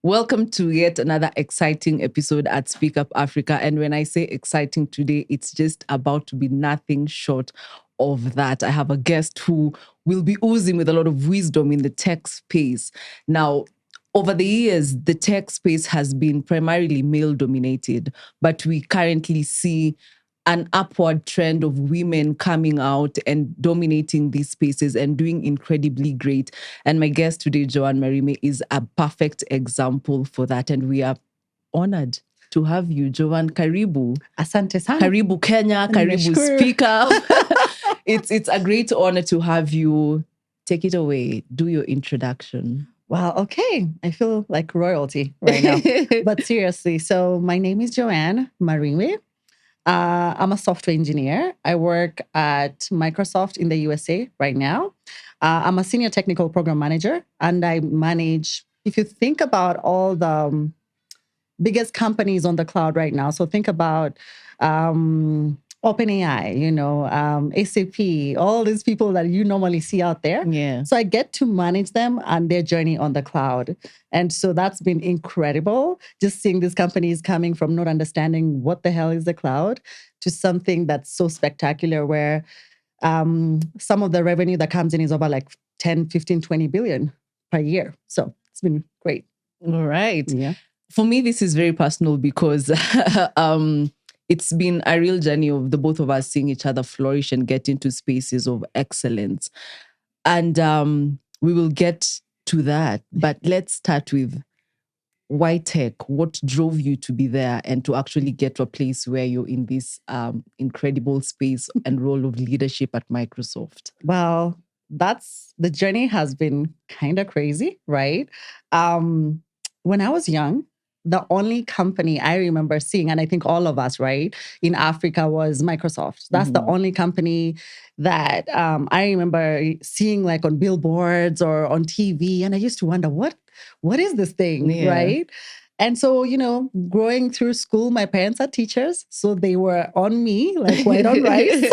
Welcome to yet another exciting episode at Speak Up Afrika. And when I say exciting today, it's just about to be nothing short of that. I have a guest who will be oozing with a lot of wisdom in the tech space. Now, over the years, the tech space has been primarily male-dominated, but we currently see an upward trend of women coming out and dominating these spaces and doing incredibly great. And my guest today, Joanne Marime, is a perfect example for that. And we are honored to have you, Joanne. Karibu. Asante sana. Karibu Kenya, Karibu Speak Up. It's a great honor to have you. Take it away. Do your introduction. Well, okay. I feel like royalty right now. But seriously, so my name is Joanne Marime. I'm a software engineer. I work at Microsoft in the USA right now. I'm a senior technical program manager, and I manage, if you think about all the biggest companies on the cloud right now, so think about OpenAI, SAP, all these people that you normally see out there. Yeah. So I get to manage them and their journey on the cloud. And so that's been incredible, just seeing these companies coming from not understanding what the hell is the cloud to something that's so spectacular where some of the revenue that comes in is over like 10, 15, 20 billion per year. So it's been great. All right. Yeah. For me, this is very personal because it's been a real journey of the both of us seeing each other flourish and get into spaces of excellence. And we will get to that. But let's start with why tech? What drove you to be there and to actually get to a place where you're in this incredible space and role of leadership at Microsoft? Well, the journey has been kind of crazy, right? When I was young, the only company I remember seeing, and I think all of us, right, in Africa was Microsoft. That's the only company that I remember seeing like on billboards or on TV. And I used to wonder, what is this thing, right? And so, growing through school, my parents are teachers. So they were on me, like white on rice.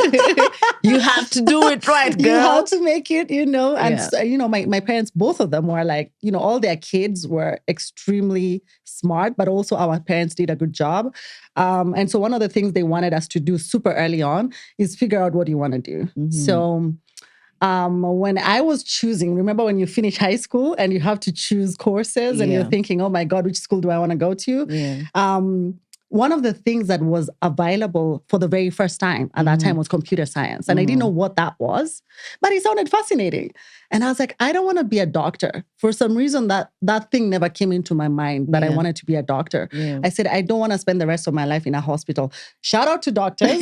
You have to do it right, girl. You have to make it, And, so, my parents, both of them were like, all their kids were extremely smart, but also our parents did a good job. And so one of the things they wanted us to do super early on is figure out what you want to do. Mm-hmm. So when I was choosing, remember when you finish high school and you have to choose courses and you're thinking, oh my God, which school do I want to go to? Yeah. One of the things that was available for the very first time at that time was computer science. And I didn't know what that was, but it sounded fascinating. And I was like, I don't want to be a doctor. For some reason, that thing never came into my mind that I wanted to be a doctor. Yeah. I said, I don't want to spend the rest of my life in a hospital. Shout out to doctors.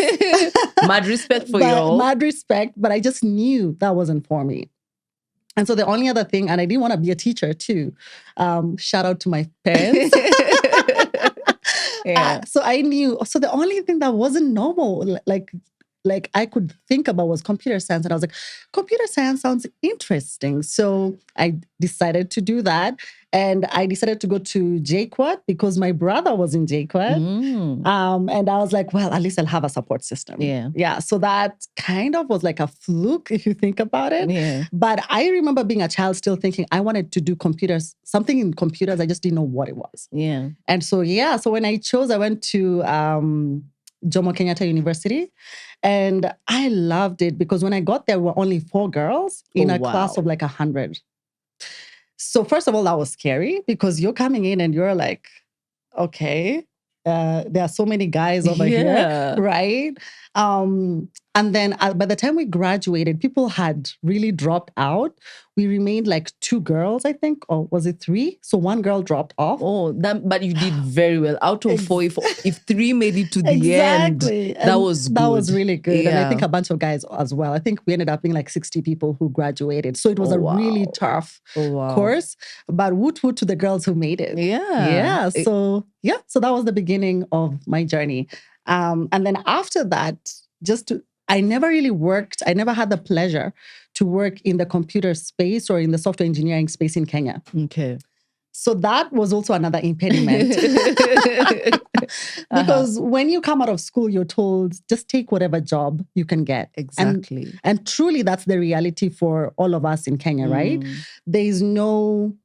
Mad respect for you all. Mad respect, but I just knew that wasn't for me. And so the only other thing, and I didn't want to be a teacher too. Shout out to my parents. So I knew. So the only thing that wasn't normal, like I could think about was computer science. And I was like, computer science sounds interesting. So I decided to do that. And I decided to go to JQuat because my brother was in JQuat. And I was like, well, at least I'll have a support system. Yeah. So that kind of was like a fluke if you think about it. Yeah. But I remember being a child still thinking I wanted to do something in computers. I just didn't know what it was. Yeah. And so, so when I chose, I went to Jomo Kenyatta University. And I loved it because when I got there, were only 4 girls in a class of like 100. So first of all, that was scary because you're coming in and you're like, okay, there are so many guys over here, right? And then by the time we graduated, people had really dropped out. We remained like 2 girls, I think, or was it 3? So 1 girl dropped off. Oh, but you did very well. Out of 4, if 3 made it to the end, that was good. That was really good. And I think a bunch of guys as well. I think we ended up being like 60 people who graduated. So it was really tough course. But woot woot to the girls who made it. Yeah. So that was the beginning of my journey. And then after that, I never really worked. I never had the pleasure to work in the computer space or in the software engineering space in Kenya. Okay. So that was also another impediment. Because when you come out of school, you're told, just take whatever job you can get. Exactly. And truly, that's the reality for all of us in Kenya, right? There is no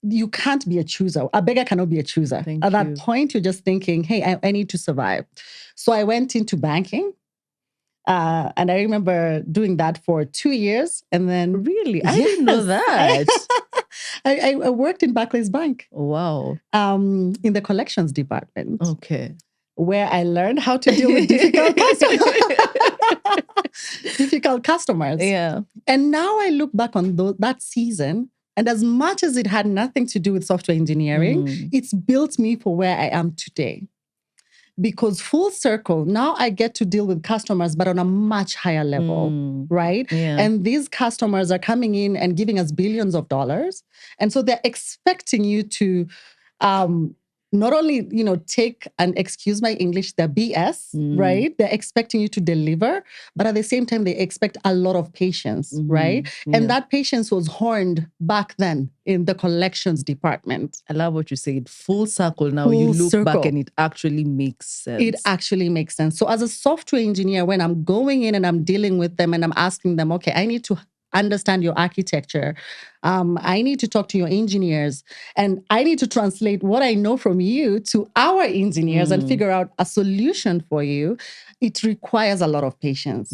you can't be a chooser. A beggar cannot be a chooser. At that point, you're just thinking, hey, I need to survive. So I went into banking. And I remember doing that for 2 years. And then... Really? I didn't know that. I worked in Barclays Bank. Wow. In the collections department. Okay. Where I learned how to deal with difficult customers. Yeah. And now I look back on that season, and as much as it had nothing to do with software engineering, it's built me for where I am today. Because full circle, now I get to deal with customers, but on a much higher level, right? Yeah. And these customers are coming in and giving us billions of dollars. And so they're expecting you to not only, take and, excuse my English, the BS, right? They're expecting you to deliver, but at the same time, they expect a lot of patience, right? Yeah. And that patience was honed back then in the collections department. I love what you said. Full circle. Now you look back and it actually makes sense. It actually makes sense. So as a software engineer, when I'm going in and I'm dealing with them and I'm asking them, okay, I need to understand your architecture. I need to talk to your engineers, and I need to translate what I know from you to our engineers and figure out a solution for you. It requires a lot of patience.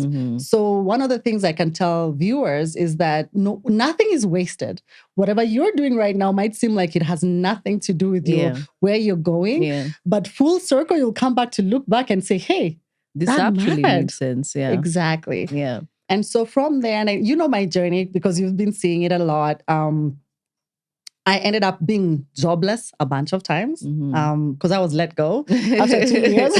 So one of the things I can tell viewers is that nothing is wasted. Whatever you're doing right now might seem like it has nothing to do with where you're going, but full circle, you'll come back to look back and say, hey, this actually makes sense. Yeah, exactly. Yeah. And so from there, and you know my journey because you've been seeing it a lot, I ended up being jobless a bunch of times because I was let go after 2 years.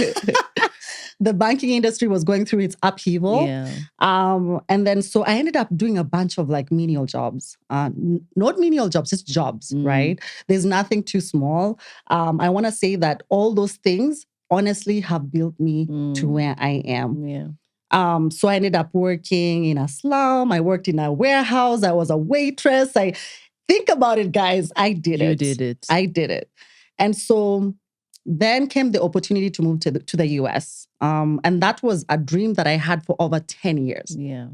The banking industry was going through its upheaval. Yeah. And then so I ended up doing a bunch of like menial jobs. Not menial jobs, just jobs, right? There's nothing too small. I want to say that all those things honestly have built me to where I am. Yeah. So I ended up working in a slum. I worked in a warehouse. I was a waitress. Think about it, guys. I did it. You did it. I did it. And so then came the opportunity to move to the US. And that was a dream that I had for over 10 years. Yeah.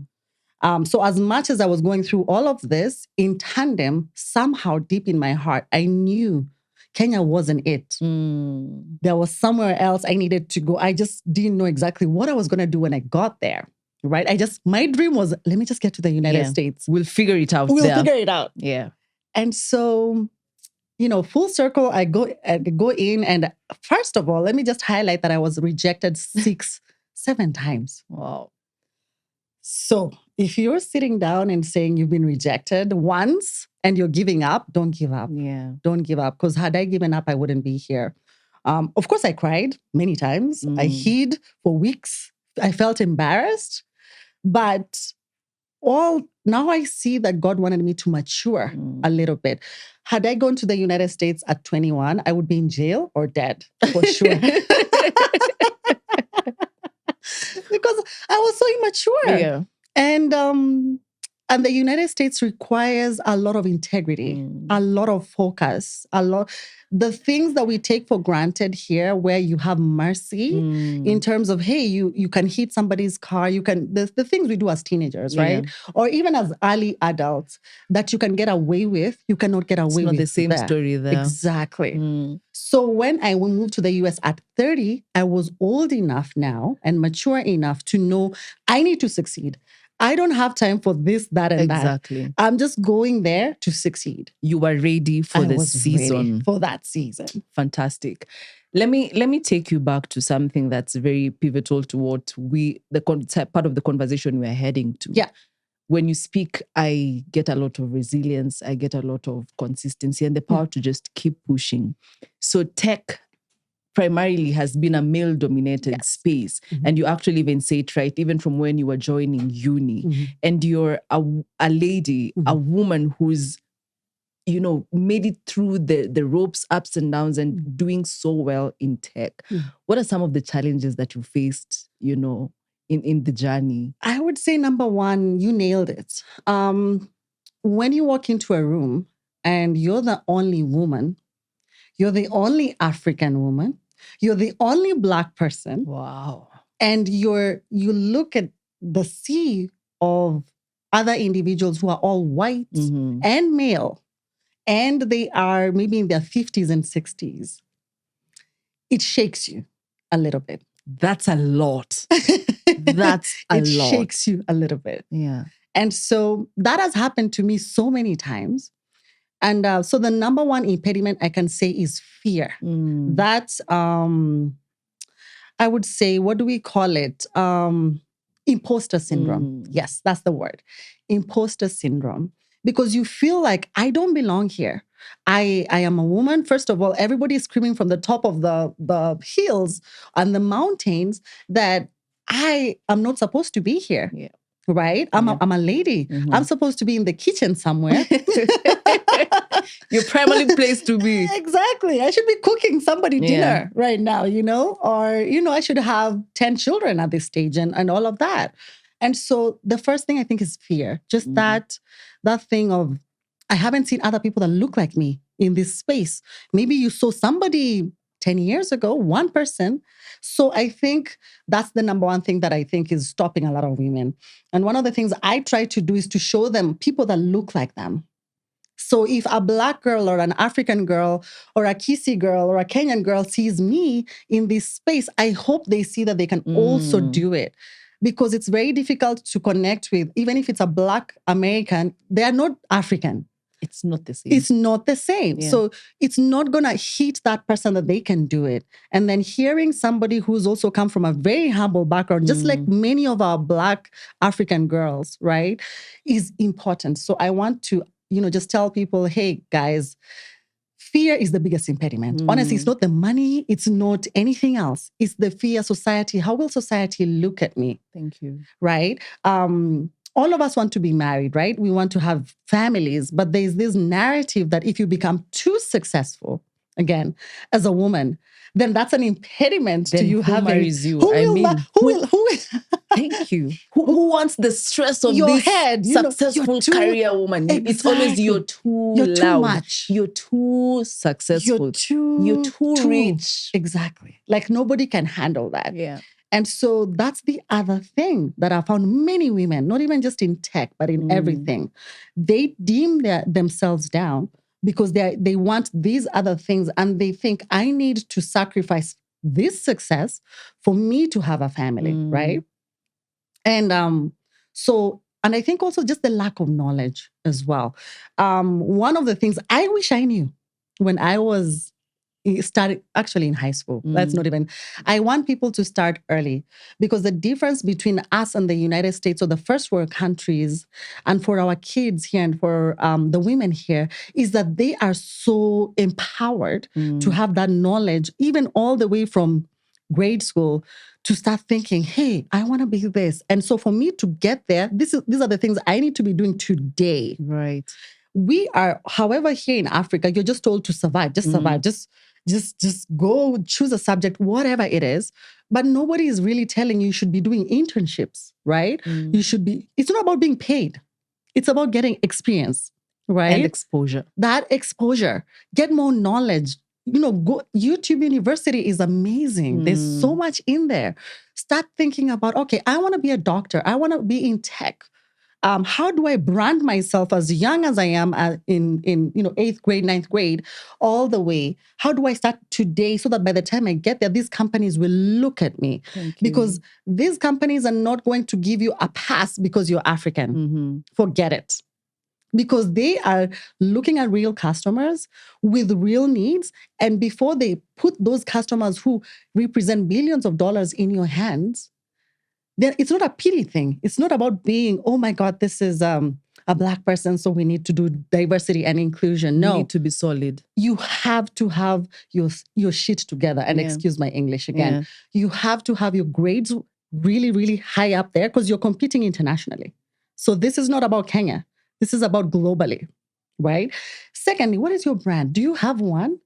So as much as I was going through all of this, in tandem, somehow deep in my heart, I knew Kenya wasn't it. There was somewhere else I needed to go. I just didn't know exactly what I was going to do when I got there, right? My dream was, let me just get to the United States. We'll figure it out. We'll figure it out. Yeah. And so, full circle, I go in, and first of all, let me just highlight that I was rejected 7 times. Wow. So if you're sitting down and saying you've been rejected once and you're giving up, don't give up. Yeah. Don't give up. Because had I given up, I wouldn't be here. Of course, I cried many times. I hid for weeks. I felt embarrassed. But now I see that God wanted me to mature a little bit. Had I gone to the United States at 21, I would be in jail or dead, for sure. Because I was so immature. Yeah. And the United States requires a lot of integrity, a lot of focus, the things that we take for granted here, where you have mercy in terms of, hey, you can hit somebody's car, the things we do as teenagers, right? Or even as early adults that you can get away with, you cannot get away with. It's not the same story there. Exactly. So when I moved to the US at 30, I was old enough now and mature enough to know I need to succeed. I don't have time for this, that, and that. Exactly. I'm just going there to succeed. You were ready for the season. Ready for that season. Fantastic. Let me take you back to something that's very pivotal to what part of the conversation we're heading to. Yeah. When you speak, I get a lot of resilience. I get a lot of consistency and the power to just keep pushing. So tech primarily has been a male-dominated space. And you actually even say it right, even from when you were joining uni. And you're a lady, a woman who's, made it through the ropes, ups and downs, and doing so well in tech. What are some of the challenges that you faced, in the journey? I would say number one, you nailed it. When you walk into a room and you're the only woman, you're the only African woman, you're the only Black person. Wow. And you look at the sea of other individuals who are all white and male. and they are maybe in their 50s and 60s, it shakes you a little bit. That's a lot. That's a lot. It shakes you a little bit. Yeah. And so that has happened to me so many times. And so the number one impediment I can say is fear. That's, I would say, what do we call it? Imposter syndrome. Yes, that's the word. Imposter syndrome. Because you feel like, I don't belong here. I am a woman. First of all, everybody is screaming from the top of the hills and the mountains that I am not supposed to be here. Yeah. Right? I'm a lady. I'm supposed to be in the kitchen somewhere. Your primary place to be. Exactly. I should be cooking somebody dinner right now, or, I should have 10 children at this stage and all of that. And so the first thing I think is fear. Just that thing of, I haven't seen other people that look like me in this space. Maybe you saw somebody 10 years ago, one person. So I think that's the number one thing that I think is stopping a lot of women. And one of the things I try to do is to show them people that look like them. So if a Black girl or an African girl or a Kisi girl or a Kenyan girl sees me in this space, I hope they see that they can also do it. Because it's very difficult to connect with, even if it's a Black American, they are not African. It's not the same. It's not the same. Yeah. So it's not going to hit that person that they can do it. And then hearing somebody who's also come from a very humble background, just like many of our Black African girls, right, is important. So I want to, just tell people, hey, guys, fear is the biggest impediment. Honestly, it's not the money. It's not anything else. It's the fear society. How will society look at me? Thank you. Right? All of us want to be married, right? We want to have families, but there's this narrative that if you become too successful, again, as a woman, then that's an impediment then to you having. Marries you? Who Thank you. Who wants the stress of your this head, successful career woman? Exactly. It's always you're too loud. Much. You're too successful. You're too rich. Exactly. Like nobody can handle that. Yeah. And so that's the other thing that I found many women, not even just in tech, but in everything. They deem themselves down because they want these other things and they think I need to sacrifice this success for me to have a family, right? And and I think also just the lack of knowledge as well. One of the things I wish I knew when I was started actually in high school. That's not even. I want people to start early because the difference between us and the United States or the first world countries and for our kids here and for the women here is that they are so empowered to have that knowledge, even all the way from grade school to start thinking, hey, I want to be this. And so for me to get there, these are the things I need to be doing today. Right. We are, however, here in Africa, you're just told to survive, just survive, just go choose a subject, whatever it is. But nobody is really telling you should be doing internships, right? You should be, it's not about being paid. It's about getting experience, right? And exposure. That exposure, get more knowledge. Go YouTube University is amazing. There's so much in there. Start thinking about, okay, I want to be a doctor. I want to be in tech. How do I brand myself as young as I am in 8th grade, 9th grade, all the way? How do I start today so that by the time I get there, these companies will look at me? Because these companies are not going to give you a pass because you're African. Forget it. Because they are looking at real customers with real needs. And before they put those customers who represent billions of dollars in your hands, then it's not a pity thing. It's not about being, oh my God, this is a Black person, so we need to do diversity and inclusion. No. You need to be solid. You have to have your shit together. And excuse my English again. You have to have your grades really, really high up there because you're competing internationally. So this is not about Kenya. This is about globally, right? Secondly, what is your brand? Do you have one?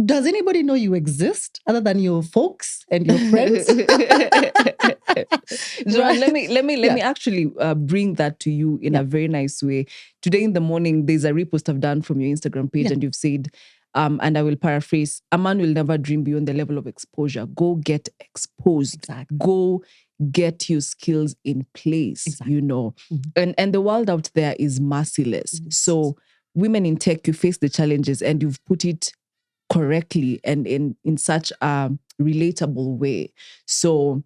Does anybody know you exist other than your folks and your friends? Joanne, let me actually bring that to you in a very nice way. Today in the morning, there's a repost I've done from your Instagram page, and you've said, and I will paraphrase, a man will never dream beyond the level of exposure. Go get exposed. Exactly. Go get your skills in place, And the world out there is merciless. So women in tech, you face the challenges and you've put it correctly and in such a relatable way. So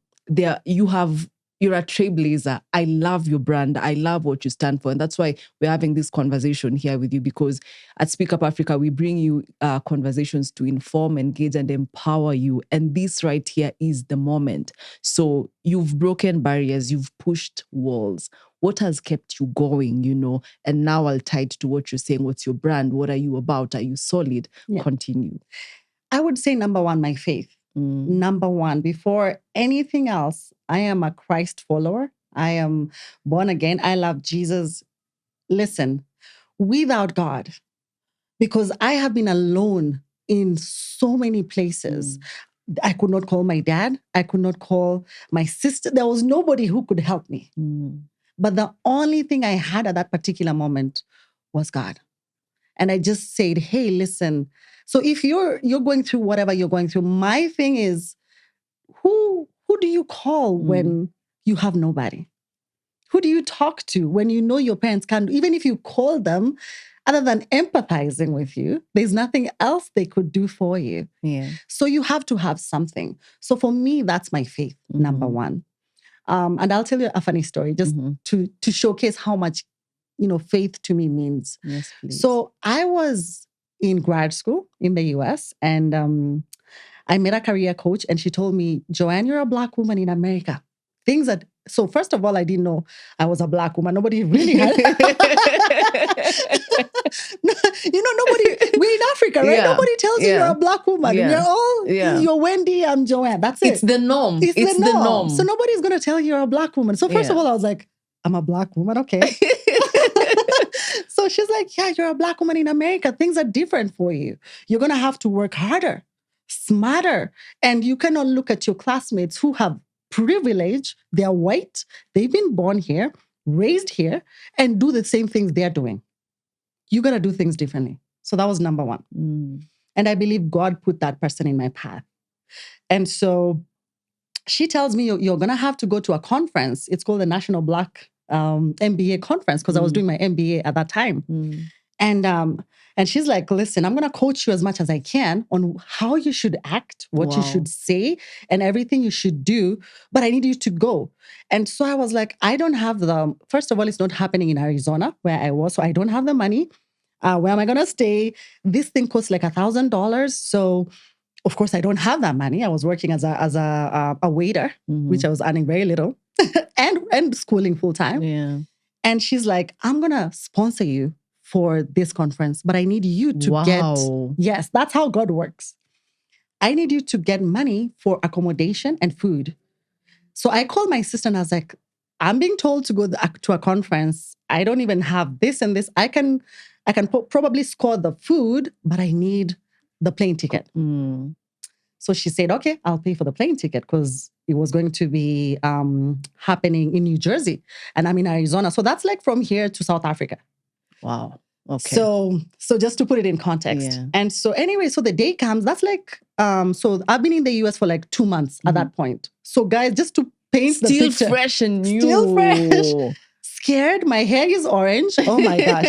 you're a trailblazer. I love your brand. I love what you stand for. And that's why we're having this conversation here with you, because at Speak Up Afrika, we bring you conversations to inform, engage, and empower you. And this right here is the moment. So you've broken barriers, you've pushed walls. What has kept you going, And now I'll tie it to what you're saying. What's your brand? What are you about? Are you solid? Yeah. Continue. I would say number one, my faith. Number one, before anything else, I am a Christ follower. I am born again. I love Jesus. Listen, without God, because I have been alone in so many places. I could not call my dad. I could not call my sister. There was nobody who could help me. But the only thing I had at that particular moment was God. And I just said, hey, listen. So if you're going through whatever you're going through, my thing is, who do you call when you have nobody? Who do you talk to when you know your parents can't? Even if you call them, other than empathizing with you, there's nothing else they could do for you. Yeah. So you have to have something. So for me, that's my faith, number one. And I'll tell you a funny story just to showcase how much, faith to me means. Yes, please. So I was in grad school in the US, and I met a career coach, and she told me, Joanne, you're a Black woman in America. So first of all, I didn't know I was a Black woman. Nobody really had. Nobody, we're in Africa, right? Yeah. Nobody tells you you're a Black woman. Yeah. We're all, you're Wendy, I'm Joanne. That's it. It's the norm. It's the norm. So nobody's going to tell you you're a Black woman. So first of all, I was like, I'm a Black woman. Okay. So she's like, yeah, you're a Black woman in America. Things are different for you. You're going to have to work harder, smarter. And you cannot look at your classmates who have privilege. They're white. They've been born here, raised here, and do the same things they're doing. You got to do things differently. So that was number one. And I believe God put that person in my path. And so she tells me, you're going to have to go to a conference. It's called the National Black MBA conference, because I was doing my MBA at that time. And she's like, listen, I'm going to coach you as much as I can on how you should act, what you should say, and everything you should do. But I need you to go. And so I was like, I don't have first of all, it's not happening in Arizona where I was. So I don't have the money. Where am I going to stay? This thing costs like $1,000. So of course, I don't have that money. I was working as a waiter, which I was earning very little, and schooling full time. Yeah. And she's like, I'm going to sponsor you for this conference, but I need you to get, yes, that's how God works. I need you to get money for accommodation and food. So I called my sister and I was like, I'm being told to go to a conference. I don't even have this and this. I can probably score the food, but I need the plane ticket. So she said, okay, I'll pay for the plane ticket, because it was going to be happening in New Jersey and I'm in Arizona. So that's like from here to South Africa. Wow. Okay. So just to put it in context. Yeah. And so anyway, so the day comes, that's like, so I've been in the US for like 2 months at that point. So guys, just to paint the picture. Still fresh and new. Still fresh. Scared. My hair is orange. Oh my gosh.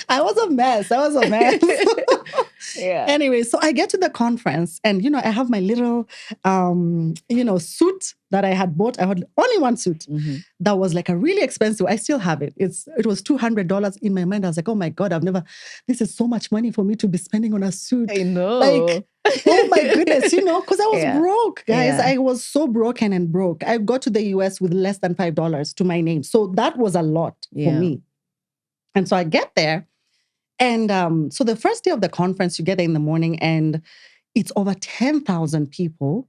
I was a mess. Yeah. Anyway, so I get to the conference and, I have my little, suit that I had bought. I had only one suit that was like a really expensive. I still have it. It was $200 in my mind. I was like, oh my God, this is so much money for me to be spending on a suit. I know. Like, oh my goodness, because I was broke, guys. Yeah. I was so broken and broke. I got to the US with less than $5 to my name. So that was a lot for me. And so I get there. And so the first day of the conference, you get there in the morning and it's over 10,000 people.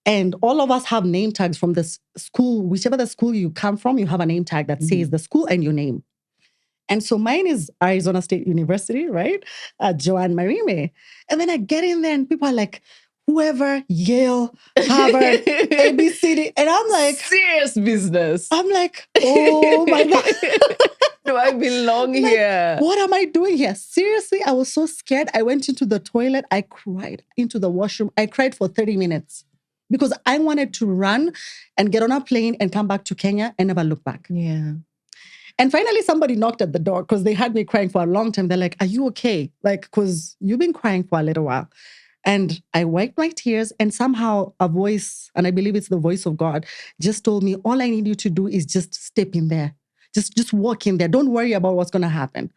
And all of us have name tags from the school, whichever the school you come from, you have a name tag that says the school and your name. And so mine is Arizona State University, right? Joanne Marime. And then I get in there and people are like, whoever, Yale, Harvard, ABCD. And I'm like... serious business. I'm like, oh my God. Do I belong here? What am I doing here? Seriously, I was so scared. I went into the toilet. I cried into the washroom. I cried for 30 minutes because I wanted to run and get on a plane and come back to Kenya and never look back. Yeah. And finally, somebody knocked at the door because they had me crying for a long time. They're like, are you okay? Like, because you've been crying for a little while. And I wiped my tears, and somehow a voice, and I believe it's the voice of God, just told me, all I need you to do is just step in there. Just walk in there. Don't worry about what's going to happen.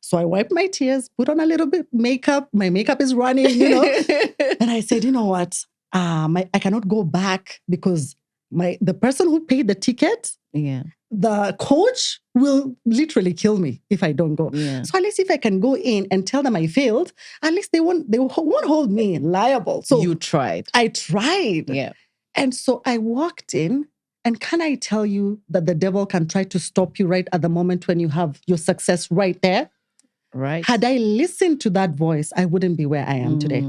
So I wiped my tears, put on a little bit makeup. My makeup is running, And I said, you know what? I cannot go back because the person who paid the ticket, the coach will literally kill me if I don't go. Yeah. So at least if I can go in and tell them I failed, at least they won't hold me liable. So you tried. I tried. Yeah. And so I walked in, and can I tell you that the devil can try to stop you right at the moment when you have your success right there? Right. Had I listened to that voice, I wouldn't be where I am today.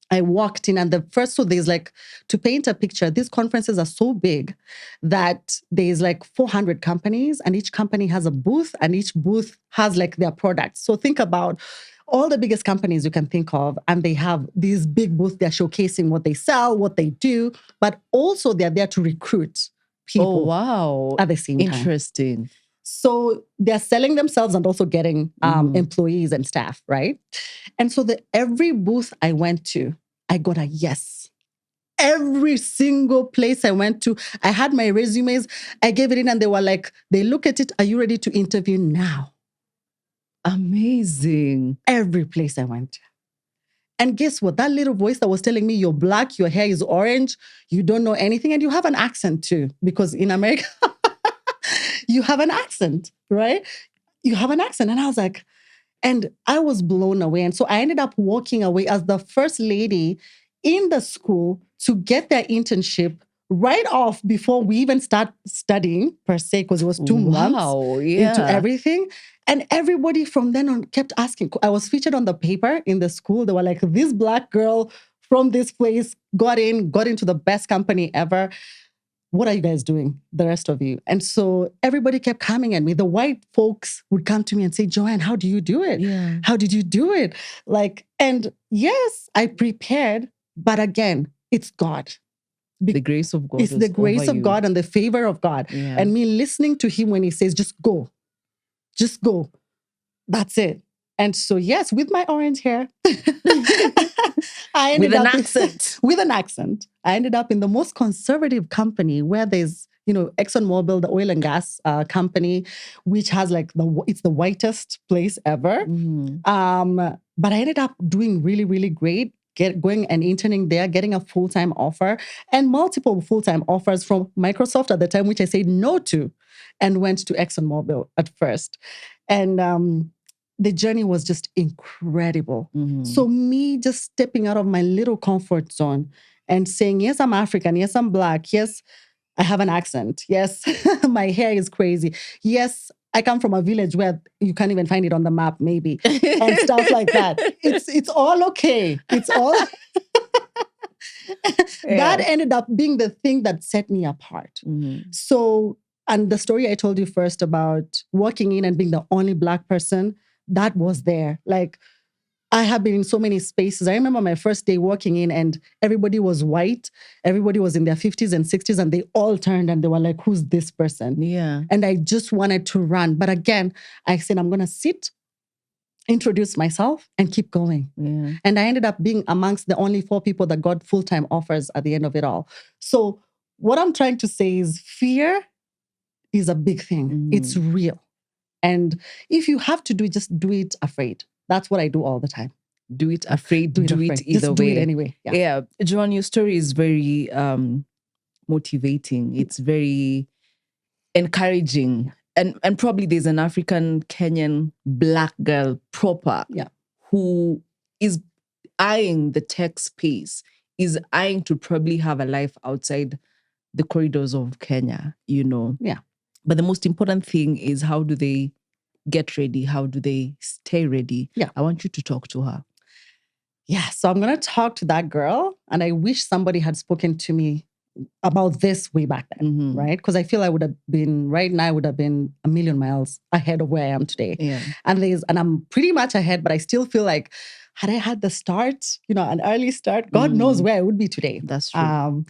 I walked in, and so there's like, to paint a picture, these conferences are so big that there's like 400 companies, and each company has a booth, and each booth has like their products. So think about all the biggest companies you can think of, and they have these big booths. They're showcasing what they sell, what they do, but also they're there to recruit people. Oh, wow. At the same time. Interesting. So they're selling themselves and also getting employees and staff, right? And so every booth I went to, I got a yes. Every single place I went to, I had my resumes, I gave it in, and they were like, they look at it, are you ready to interview now? Amazing. Every place I went to. And guess what? That little voice that was telling me, you're black, your hair is orange, you don't know anything, and you have an accent too, because in America, you have an accent, right? You have an accent. And I was like, and I was blown away. And so I ended up walking away as the first lady in the school to get their internship right off before we even start studying per se, because it was 2 months into everything. And everybody from then on kept asking. I was featured on the paper in the school. They were like, this black girl from this place got into the best company ever. What are you guys doing, the rest of you? And so everybody kept coming at me. The white folks would come to me and say, Joanne, how do you do it? Yeah. How did you do it? And yes, I prepared, but again, it's God. The grace of God. It's the grace of God and the favor of God. Yeah. And me listening to him when he says, just go. Just go. That's it. And so, yes, with my orange hair, I ended up with an accent. I ended up in the most conservative company where there's, ExxonMobil, the oil and gas company, which has like it's the whitest place ever. But I ended up doing really, really great. Going and interning there, getting a full-time offer and multiple full-time offers from Microsoft at the time, which I said no to, and went to ExxonMobil at first. And the journey was just incredible. So me just stepping out of my little comfort zone and saying, yes, I'm African. Yes, I'm black. Yes, I have an accent. Yes, my hair is crazy. Yes, I come from a village where you can't even find it on the map, maybe, and stuff like that. It's all okay. It's all... That ended up being the thing that set me apart. So, and the story I told you first about walking in and being the only black person, that was there. Like, I have been in so many spaces. I remember my first day walking in and everybody was white. Everybody was in their 50s and 60s and they all turned and they were like, who's this person? Yeah. And I just wanted to run. But again, I said, I'm going to sit, introduce myself and keep going. Yeah. And I ended up being amongst the only 4 people that got full-time offers at the end of it all. So what I'm trying to say is fear is a big thing. It's real. And if you have to do it, just do it afraid. That's what I do all the time. Do it afraid, do it either just way. Do it anyway. Yeah. Joanne, your story is very motivating. It's very encouraging. And probably there's an African Kenyan black girl proper who is eyeing the tech space, is eyeing to probably have a life outside the corridors of Kenya, Yeah. But the most important thing is, how do they get ready? How do they stay ready? Yeah. I want you to talk to her. Yeah. So I'm going to talk to that girl. And I wish somebody had spoken to me about this way back then, right? Because I feel I would have been, right now, I would have been a million miles ahead of where I am today. Yeah. And I'm pretty much ahead, but I still feel like, had I had the start, an early start, God knows where I would be today. That's true.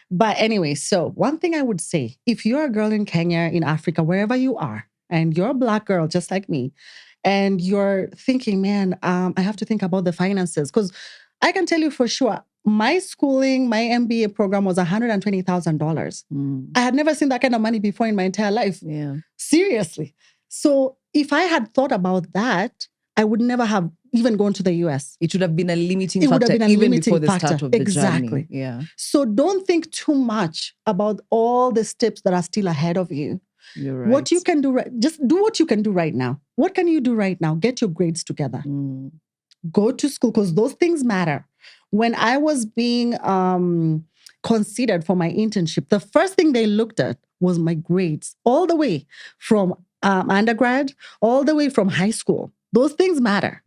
But anyway, so one thing I would say, if you're a girl in Kenya, in Africa, wherever you are, and you're a Black girl just like me, and you're thinking, man, I have to think about the finances. Because I can tell you for sure, my schooling, my MBA program was $120,000. I had never seen that kind of money before in my entire life. Yeah. Seriously. So if I had thought about that, I would never have even gone to the US. It would have been a limiting factor even before the start of the journey. Yeah. So don't think too much about all the steps that are still ahead of you. You're right. What you can do, just do what you can do right now. What can you do right now? Get your grades together. Go to school, because those things matter. When I was being considered for my internship, the first thing they looked at was my grades, all the way from undergrad, all the way from high school. Those things matter.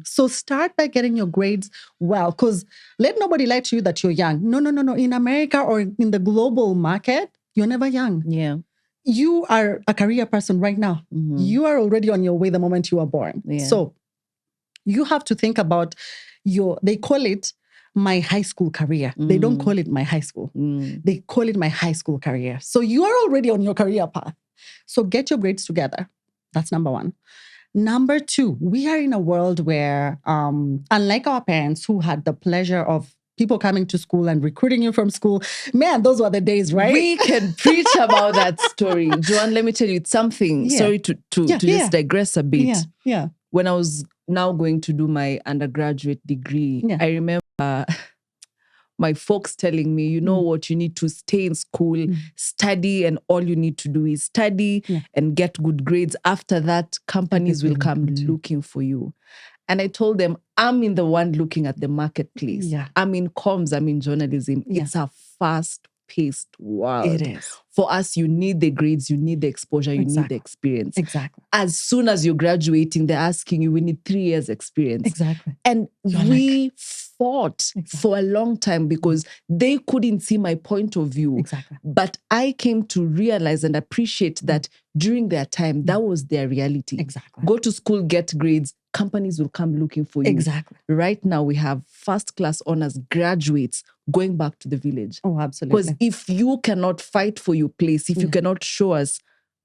So start by getting your grades well, because let nobody lie to you that you're young. No. In America or in the global market, you're never young. Yeah. You are a career person right now. You are already on your way the moment you are born. Yeah. So you have to think about they call it my high school career. They don't call it my high school. They call it my high school career. So you are already on your career path. So get your grades together. That's number one. Number two, we are in a world where, unlike our parents who had the pleasure of people coming to school and recruiting you from school, man, those were the days, right? We can preach about that story. Joanne, let me tell you, it's something. Yeah. Sorry to just digress a bit. Yeah. When I was now going to do my undergraduate degree, I remember my folks telling me, you know what, you need to stay in school, study, and all you need to do is study and get good grades. After that, companies will come looking for you. And I told them, I'm in the one looking at the marketplace. Yeah. I'm in comms, I'm in journalism. Yeah. It's a fast-paced world. It is. For us, you need the grades, you need the exposure, you need the experience. Exactly. As soon as you're graduating, they're asking you, we need 3 years experience. Exactly. And we fought for a long time because they couldn't see my point of view. Exactly. But I came to realize and appreciate that during their time, that was their reality. Exactly. Go to school, get grades, companies will come looking for you. Exactly. Right now, we have first-class honors graduates going back to the village. Oh, absolutely. Because if you cannot fight for your place, if you cannot show us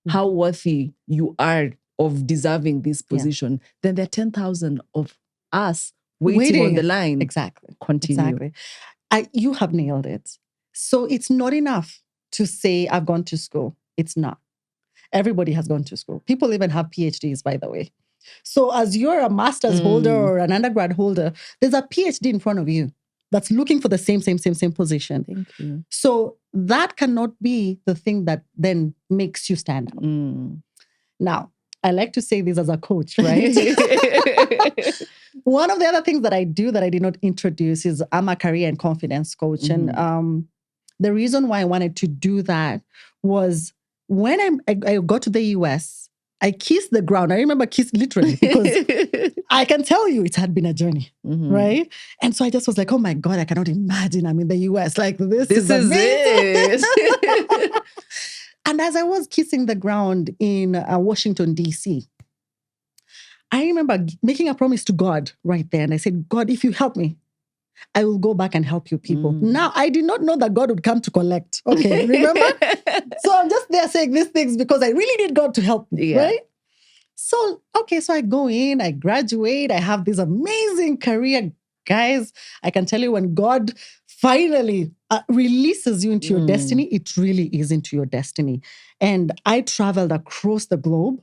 how worthy you are of deserving this position, then there are 10,000 of us waiting on the line. Exactly. Continue. Exactly. You have nailed it. So it's not enough to say, I've gone to school. It's not. Everybody has gone to school. People even have PhDs, by the way. So as you're a master's holder or an undergrad holder, there's a PhD in front of you that's looking for the same position. Thank you. So that cannot be the thing that then makes you stand out. Now, I like to say this as a coach, right? One of the other things that I do that I did not introduce is I'm a career and confidence coach. And the reason why I wanted to do that was when I got to the US, I kissed the ground. I remember kissed literally because I can tell you it had been a journey, right? And so I just was like, oh my God, I cannot imagine I'm in the US. Like this is amazing. it. And as I was kissing the ground in Washington, D.C., I remember making a promise to God right there. And I said, God, if you help me, I will go back and help you people. Now, I did not know that God would come to collect. Okay, remember? So I'm just there saying these things because I really need God to help me, right? So, okay, so I go in, I graduate, I have this amazing career. Guys, I can tell you when God finally releases you into your destiny, it really is into your destiny. And I traveled across the globe.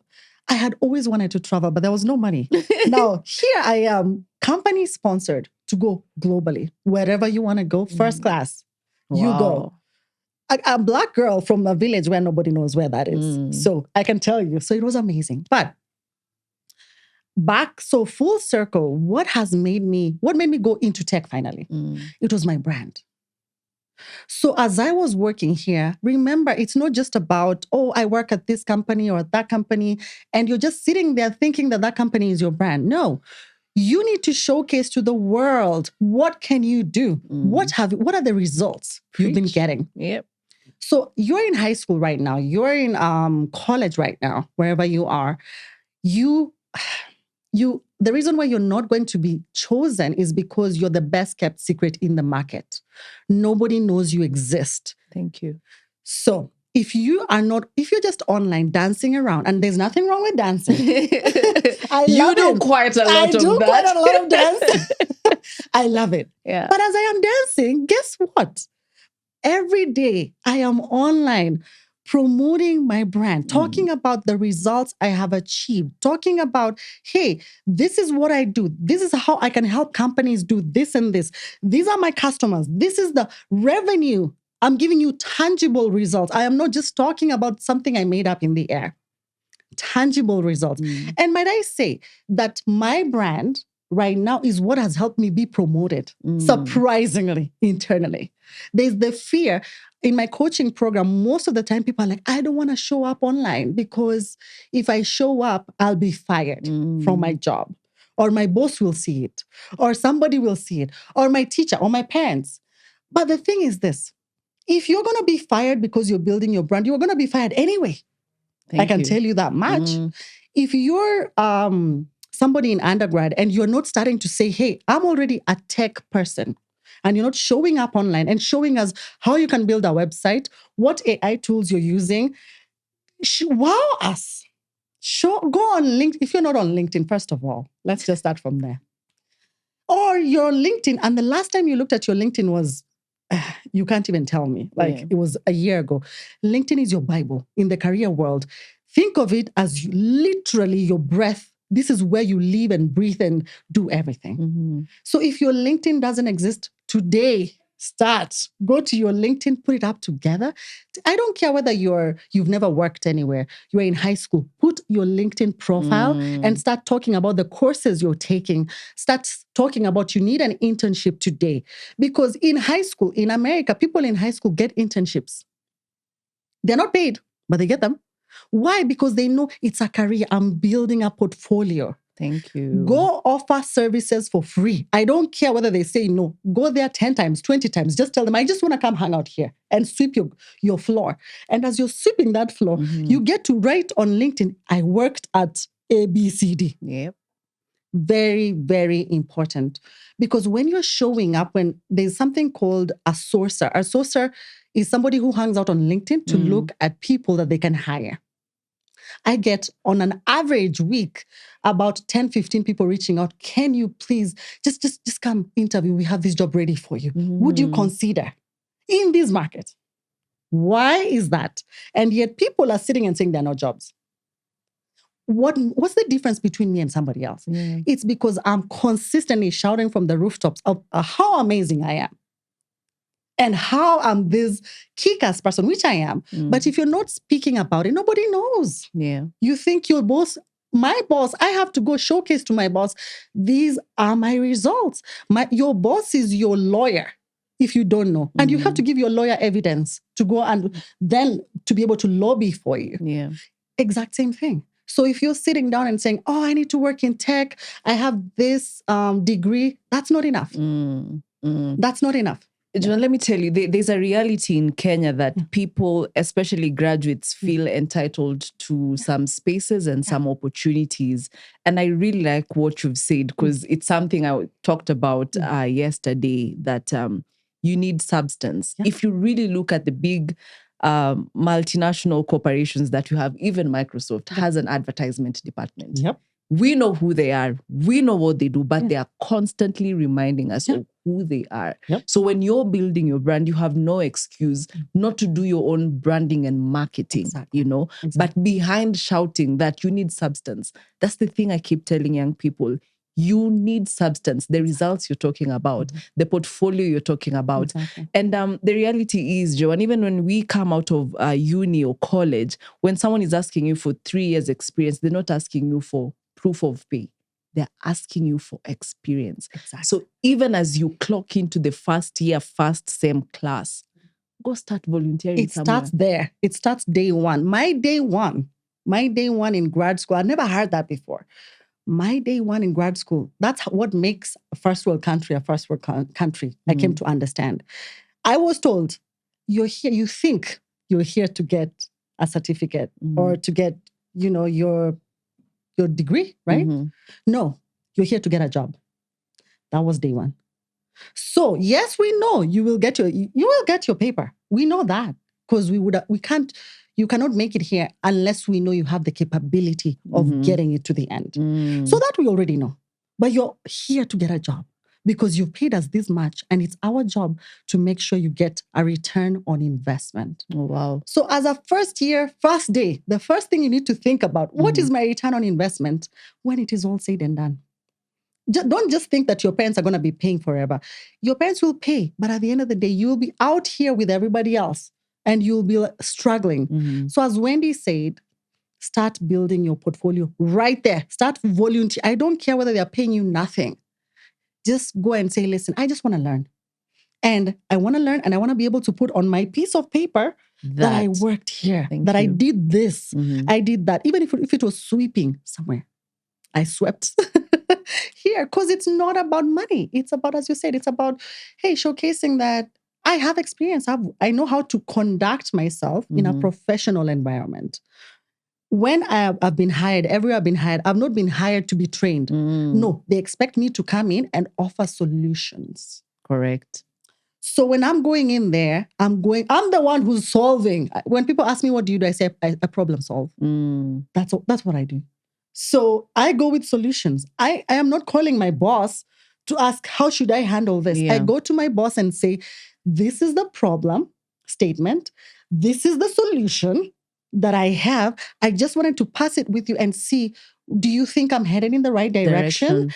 I had always wanted to travel, but there was no money. Now, here I am, company sponsored to go globally. Wherever you want to go, first class, you go. A Black girl from a village where nobody knows where that is. So I can tell you. So it was amazing. But so full circle, what made me go into tech finally? It was my brand. So as I was working here, remember, it's not just about, oh, I work at this company or that company, and you're just sitting there thinking that company is your brand. No, you need to showcase to the world, what can you do? What are the results you've been getting? Yep. So you're in high school right now, you're in college right now, wherever you are, the reason why you're not going to be chosen is because you're the best kept secret in the market. Nobody knows you exist. Thank you. So if you're just online dancing around, and there's nothing wrong with dancing. I you do it. quite a lot I of do that. quite a lot of dance. I love it. Yeah. But as I am dancing, guess what? Every day I am online promoting my brand, talking about the results I have achieved, talking about, hey, this is what I do. This is how I can help companies do this and this. These are my customers. This is the revenue. I'm giving you tangible results. I am not just talking about something I made up in the air. Tangible results. And might I say that my brand right now is what has helped me be promoted, surprisingly, internally. There's the fear. In my coaching program, most of the time people are like, I don't want to show up online because if I show up, I'll be fired from my job, or my boss will see it, or somebody will see it, or my teacher, or my parents. But the thing is this, if you're going to be fired because you're building your brand, you're going to be fired anyway. I can tell you that much. If you're somebody in undergrad and you're not starting to say, hey, I'm already a tech person, and you're not showing up online and showing us how you can build a website, what AI tools you're using, wow us. Go on LinkedIn. If you're not on LinkedIn, first of all, let's just start from there. Or you're on LinkedIn, and the last time you looked at your LinkedIn was, you can't even tell me. It was a year ago. LinkedIn is your Bible in the career world. Think of it as literally your breath. This is where you live and breathe and do everything. So if your LinkedIn doesn't exist today, go to your LinkedIn, put it up together. I don't care whether you've never worked anywhere, you're in high school, put your LinkedIn profile and start talking about the courses you're taking. Start talking about you need an internship today. Because in high school, in America, people in high school get internships. They're not paid, but they get them. Why? Because they know it's a career. I'm building a portfolio. Thank you. Go offer services for free. I don't care whether they say no. Go there 10 times, 20 times. Just tell them, I just want to come hang out here and sweep your floor. And as you're sweeping that floor, you get to write on LinkedIn, I worked at ABCD. Yep. Very, very important. Because when you're showing up, when there's something called a sourcer is somebody who hangs out on LinkedIn to look at people that they can hire. I get on an average week about 10, 15 people reaching out. Can you please just come interview? We have this job ready for you. Would you consider in this market? Why is that? And yet people are sitting and saying there are no jobs. What's the difference between me and somebody else? It's because I'm consistently shouting from the rooftops of how amazing I am. And how I'm this kick-ass person, which I am. But if you're not speaking about it, nobody knows. Yeah. You think your boss, my boss, I have to go showcase to my boss, these are my results. Your boss is your lawyer, if you don't know. And you have to give your lawyer evidence to go and then to be able to lobby for you. Yeah. Exact same thing. So if you're sitting down and saying, oh, I need to work in tech, I have this degree, that's not enough. That's not enough. Joanne, let me tell you, there's a reality in Kenya that people, especially graduates, feel entitled to some spaces and some opportunities. And I really like what you've said, because it's something I talked about yesterday, that you need substance. If you really look at the big multinational corporations that you have, even Microsoft has an advertisement department. We know who they are. We know what they do, but they are constantly reminding us of who they are. So when you're building your brand, you have no excuse not to do your own branding and marketing, you know, but behind shouting that you need substance. That's the thing I keep telling young people. You need substance, the results you're talking about, the portfolio you're talking about. And the reality is, Joanne, even when we come out of uni or college, when someone is asking you for 3 years experience, they're not asking you for proof of pay. They're asking you for experience. So even as you clock into the first year, first SEM class, go start volunteering somewhere. Starts there. It starts day one. My day one in grad school, I never heard that before. My day one in grad school, that's what makes a first world country a first world country. I came to understand. I was told, you're here, you think you're here to get a certificate or to get, your degree, right? No, you're here to get a job. That was day one. So yes, we know you will get your paper. We know that because you cannot make it here unless we know you have the capability of getting it to the end. So that we already know. But you're here to get a job because you've paid us this much, and it's our job to make sure you get a return on investment. Oh, wow. So as a first day, the first thing you need to think about, what is my return on investment when it is all said and done? Don't just think that your parents are going to be paying forever. Your parents will pay, but at the end of the day, you'll be out here with everybody else and you'll be struggling. So as Wendy said, start building your portfolio right there. Start volunteering. I don't care whether they're paying you nothing. Just go and say, listen, I just want to learn. And I want to learn, and I want to be able to put on my piece of paper that I worked here, that I did this, I did that. Even if it was sweeping somewhere, I swept here, because it's not about money. It's about, as you said, it's about, hey, showcasing that I have experience. I know how to conduct myself in a professional environment. When I've been hired, everywhere I've been hired, I've not been hired to be trained. No, they expect me to come in and offer solutions. Correct. So when I'm going in there, I'm the one who's solving. When people ask me, what do you do? I say, I problem solve. That's what I do. So I go with solutions. I am not calling my boss to ask, how should I handle this? I go to my boss and say, this is the problem statement. This is the solution that I have. I just wanted to pass it with you and see, do you think I'm headed in the right direction?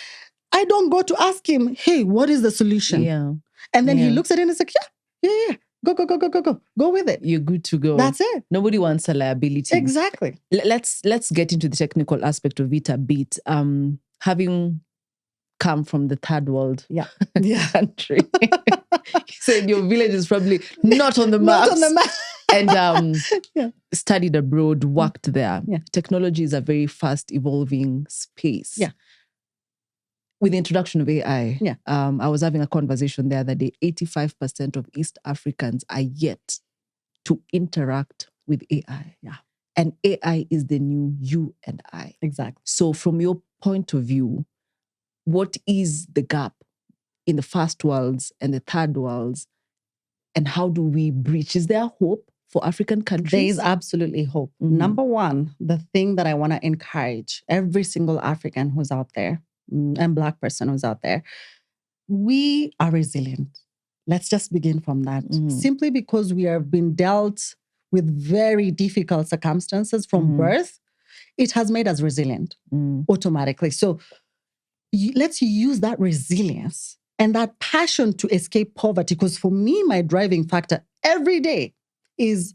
I don't go to ask him, hey, what is the solution? Yeah. And then he looks at it and is like, yeah. Go with it. You're good to go. That's it. Nobody wants a liability. Exactly. Let's get into the technical aspect of it a bit. Having come from the third world country, you said your village is probably not on the map. Not on the map. And studied abroad, worked there. Technology is a very fast evolving space. With the introduction of AI, I was having a conversation the other day. 85% of East Africans are yet to interact with AI. And AI is the new you and I. Exactly. So from your point of view, what is the gap in the first worlds and the third worlds? And how do we breach? Is there hope for African countries? There is absolutely hope. Number one, the thing that I want to encourage every single African who's out there and Black person who's out there, we are resilient. Let's just begin from that. Simply because we have been dealt with very difficult circumstances from birth, it has made us resilient automatically. So let's use that resilience and that passion to escape poverty. Because for me, my driving factor every day is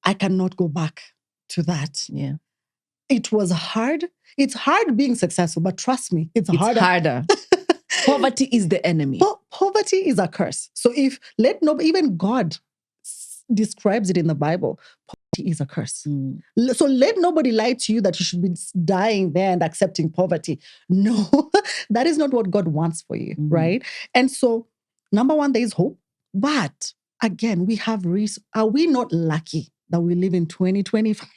I cannot go back to that. It was hard. It's hard being successful, but trust me, it's harder. Poverty is the enemy. Poverty is a curse. So even God describes it in the Bible. Poverty is a curse. So let nobody lie to you that you should be dying there and accepting poverty. No, that is not what God wants for you, right? And so, number one, there is hope. But again, are we not lucky that we live in 2025?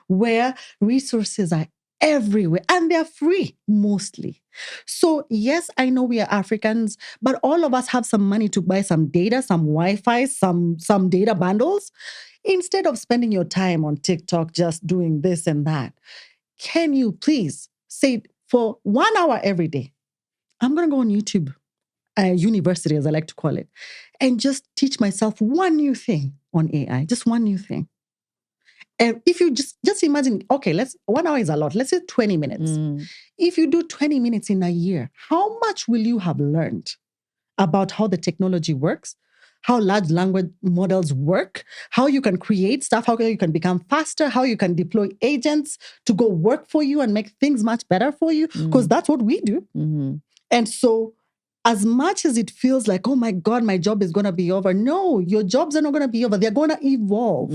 Where resources are everywhere and they're free mostly. So yes, I know we are Africans, but all of us have some money to buy some data, some Wi-Fi, some data bundles. Instead of spending your time on TikTok just doing this and that, can you please say for 1 hour every day, I'm going to go on YouTube, university as I like to call it, and just teach myself one new thing on AI, just one new thing. And if you just imagine, okay, 1 hour is a lot. Let's say 20 minutes. If you do 20 minutes in a year, how much will you have learned about how the technology works, how large language models work, how you can create stuff, how you can become faster, how you can deploy agents to go work for you and make things much better for you? Because that's what we do. And so as much as it feels like, oh my God, my job is going to be over. No, your jobs are not going to be over. They're going to evolve.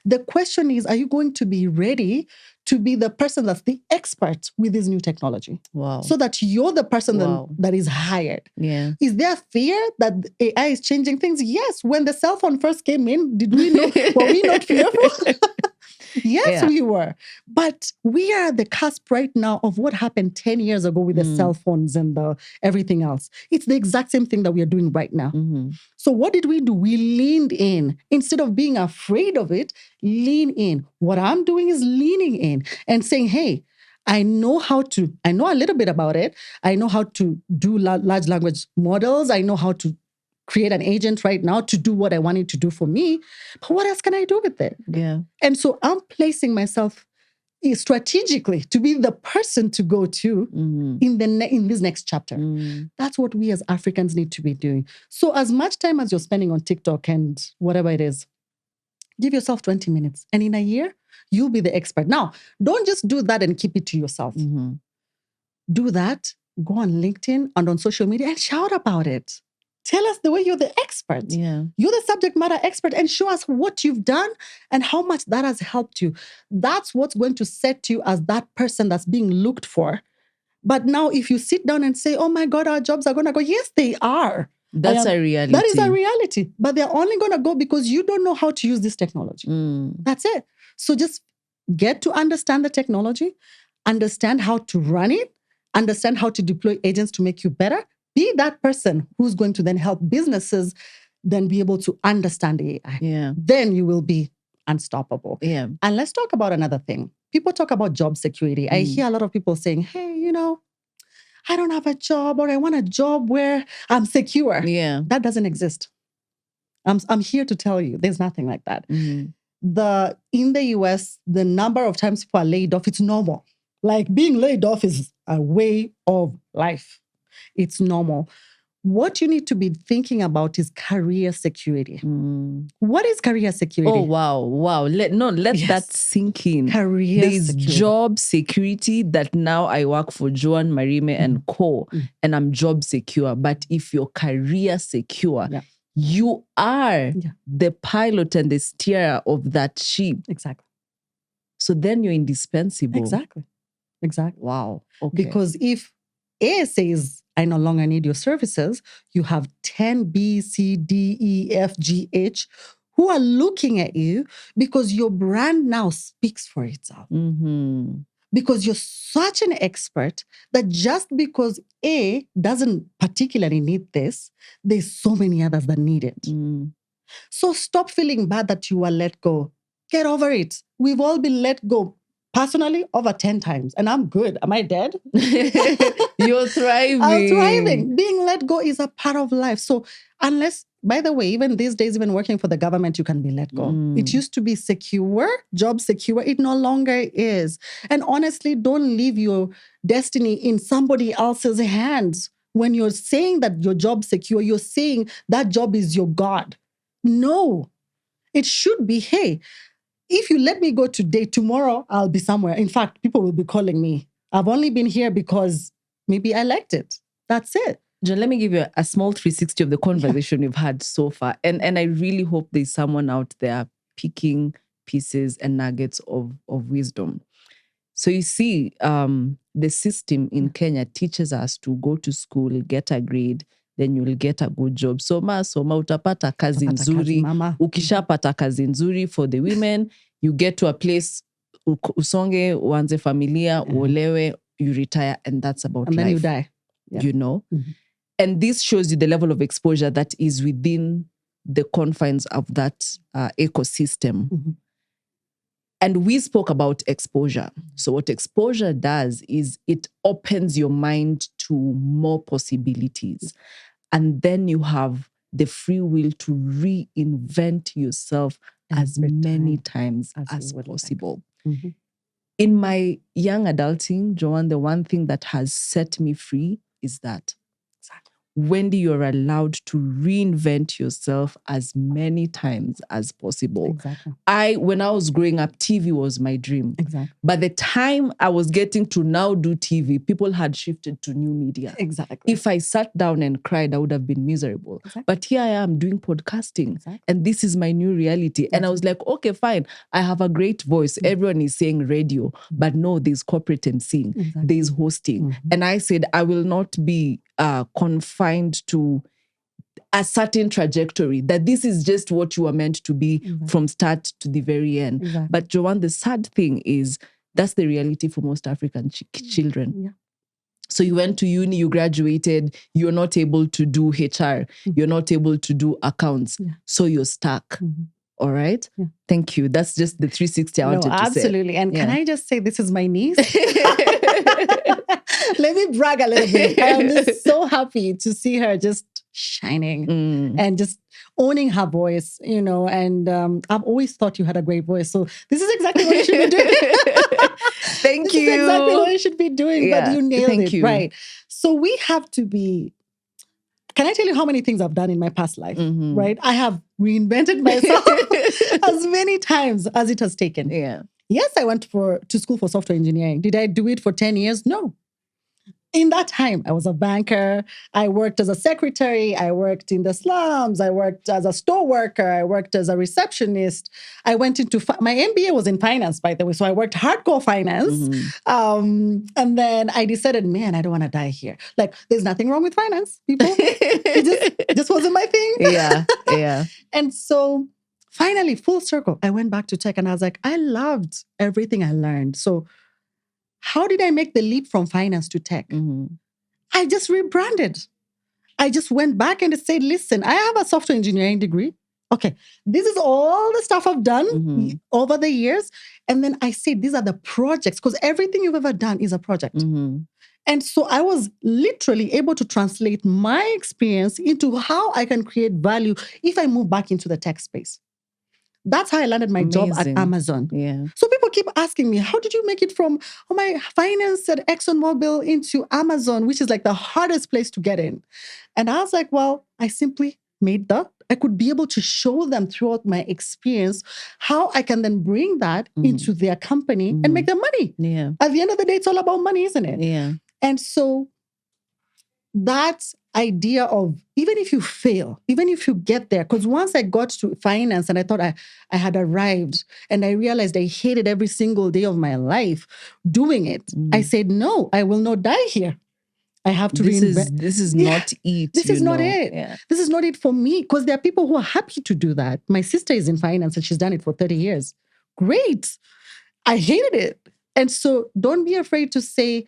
The question is, are you going to be ready to be the person that's the expert with this new technology? So that you're the person that is hired. Is there fear that AI is changing things? Yes. When the cell phone first came in, did we know? Were we not fearful? Yes, we were. But we are the cusp right now of what happened 10 years ago with the cell phones and the everything else. It's the exact same thing that we are doing right now. So what did we do? We leaned in. Instead of being afraid of it, lean in. What I'm doing is leaning in and saying, hey, I know a little bit about it. I know how to do large language models. I know how to create an agent right now to do what I want it to do for me. But what else can I do with it? Yeah. And so I'm placing myself strategically to be the person to go to in this next chapter. That's what we as Africans need to be doing. So as much time as you're spending on TikTok and whatever it is, give yourself 20 minutes. And in a year, you'll be the expert. Now, don't just do that and keep it to yourself. Do that, go on LinkedIn and on social media and shout about it. Tell us the way you're the expert. Yeah. You're the subject matter expert and show us what you've done and how much that has helped you. That's what's going to set you as that person that's being looked for. But now if you sit down and say, oh my God, our jobs are going to go. Yes, they are. That's a reality. That is a reality. But they're only going to go because you don't know how to use this technology. That's it. So just get to understand the technology, understand how to run it, understand how to deploy agents to make you better. Be that person who's going to then help businesses then be able to understand AI. Yeah. Then you will be unstoppable. Yeah. And let's talk about another thing. People talk about job security. I hear a lot of people saying, hey, I don't have a job or I want a job where I'm secure. Yeah. That doesn't exist. I'm here to tell you there's nothing like that. In the US, the number of times people are laid off, it's normal. Like being laid off is a way of life. It's normal. What you need to be thinking about is career security. What is career security? Oh, wow. Let that sink in. Career There's security. job security that now I work for Joanne, Marime and co, and I'm job secure. But if you're career secure, you are the pilot and the steerer of that ship. Exactly. So then you're indispensable. Exactly. Wow. Okay. Because if A says, I no longer need your services, you have 10 B, C, D, E, F, G, H who are looking at you because your brand now speaks for itself. Because you're such an expert that just because A doesn't particularly need this, there's so many others that need it. So stop feeling bad that you were let go. Get over it. We've all been let go. Personally, over 10 times. And I'm good. Am I dead? You're thriving. I'm thriving. Being let go is a part of life. So unless, by the way, even these days, even working for the government, you can be let go. It used to be secure, job secure. It no longer is. And honestly, don't leave your destiny in somebody else's hands. When you're saying that your job secure, you're saying that job is your God. No. It should be, hey, if you let me go today, tomorrow I'll be somewhere. In fact, people will be calling me. I've only been here because maybe I liked it. That's it. John, let me give you a small 360 of the conversation we've had so far. And I really hope there's someone out there picking pieces and nuggets of wisdom. So you see, the system in Kenya teaches us to go to school, get a grade, then you'll get a good job. Soma utapata kazi nzuri. Ukishapata kazi nzuri for the women, you get to a place, usonge, uanze familia, uolewe, you retire, and that's about life. And then you die. Yeah. And this shows you the level of exposure that is within the confines of that ecosystem. And we spoke about exposure. So what exposure does is it opens your mind to more possibilities. And then you have the free will to reinvent yourself as many times as possible. In my young adulting, Joanne, the one thing that has set me free is that when you're allowed to reinvent yourself as many times as possible. When I was growing up, TV was my dream. By the time I was getting to now do TV, people had shifted to new media. If I sat down and cried, I would have been miserable. But here I am doing podcasting, and this is my new reality. And I was like, okay, fine. I have a great voice. Everyone is saying radio, but no, there's corporate emceeing, there's hosting. And I said, I will not be confined to a certain trajectory, that this is just what you are meant to be from start to the very end. But Joanne, the sad thing is that's the reality for most African children. Yeah. So you went to uni, you graduated, you're not able to do HR, you're not able to do accounts. So you're stuck. All right? Yeah. Thank you. That's just the 360 I wanted to say. Absolutely. And can I just say this is my niece? Let me brag a little bit. I am just so happy to see her just shining and just owning her voice, and I've always thought you had a great voice. So this is exactly what you should be doing. Thank you. This is exactly what you should be doing, but you nailed it. Right. So we have to be... Can I tell you how many things I've done in my past life, right? I have reinvented myself as many times as it has taken. Yeah. Yes, I went to school for software engineering. Did I do it for 10 years? No. In that time, I was a banker. I worked as a secretary. I worked in the slums. I worked as a store worker. I worked as a receptionist. I went into... my MBA was in finance, by the way. So I worked hardcore finance. And then I decided, man, I don't want to die here. Like, there's nothing wrong with finance, people. It just wasn't my thing. Yeah. And so finally, full circle, I went back to tech and I was like, I loved everything I learned. So how did I make the leap from finance to tech? I just rebranded. I just went back and said, listen, I have a software engineering degree. Okay, this is all the stuff I've done over the years. And then I said, these are the projects, because everything you've ever done is a project. And so I was literally able to translate my experience into how I can create value if I move back into the tech space. That's how I landed my job at Amazon. Yeah. So people keep asking me, how did you make it from my finance at ExxonMobil into Amazon, which is like the hardest place to get in? And I was like, well, I simply made that. I could be able to show them throughout my experience how I can then bring that into their company and make them money. Yeah. At the end of the day, it's all about money, isn't it? Yeah. And so that idea of even if you fail, even if you get there, because once I got to finance and I thought I had arrived and I realized I hated every single day of my life doing it, I said, no, I will not die here. I have to reinvent. This is not it. This is not it. Yeah. This is not it for me, because there are people who are happy to do that. My sister is in finance and she's done it for 30 years. Great. I hated it. And so don't be afraid to say,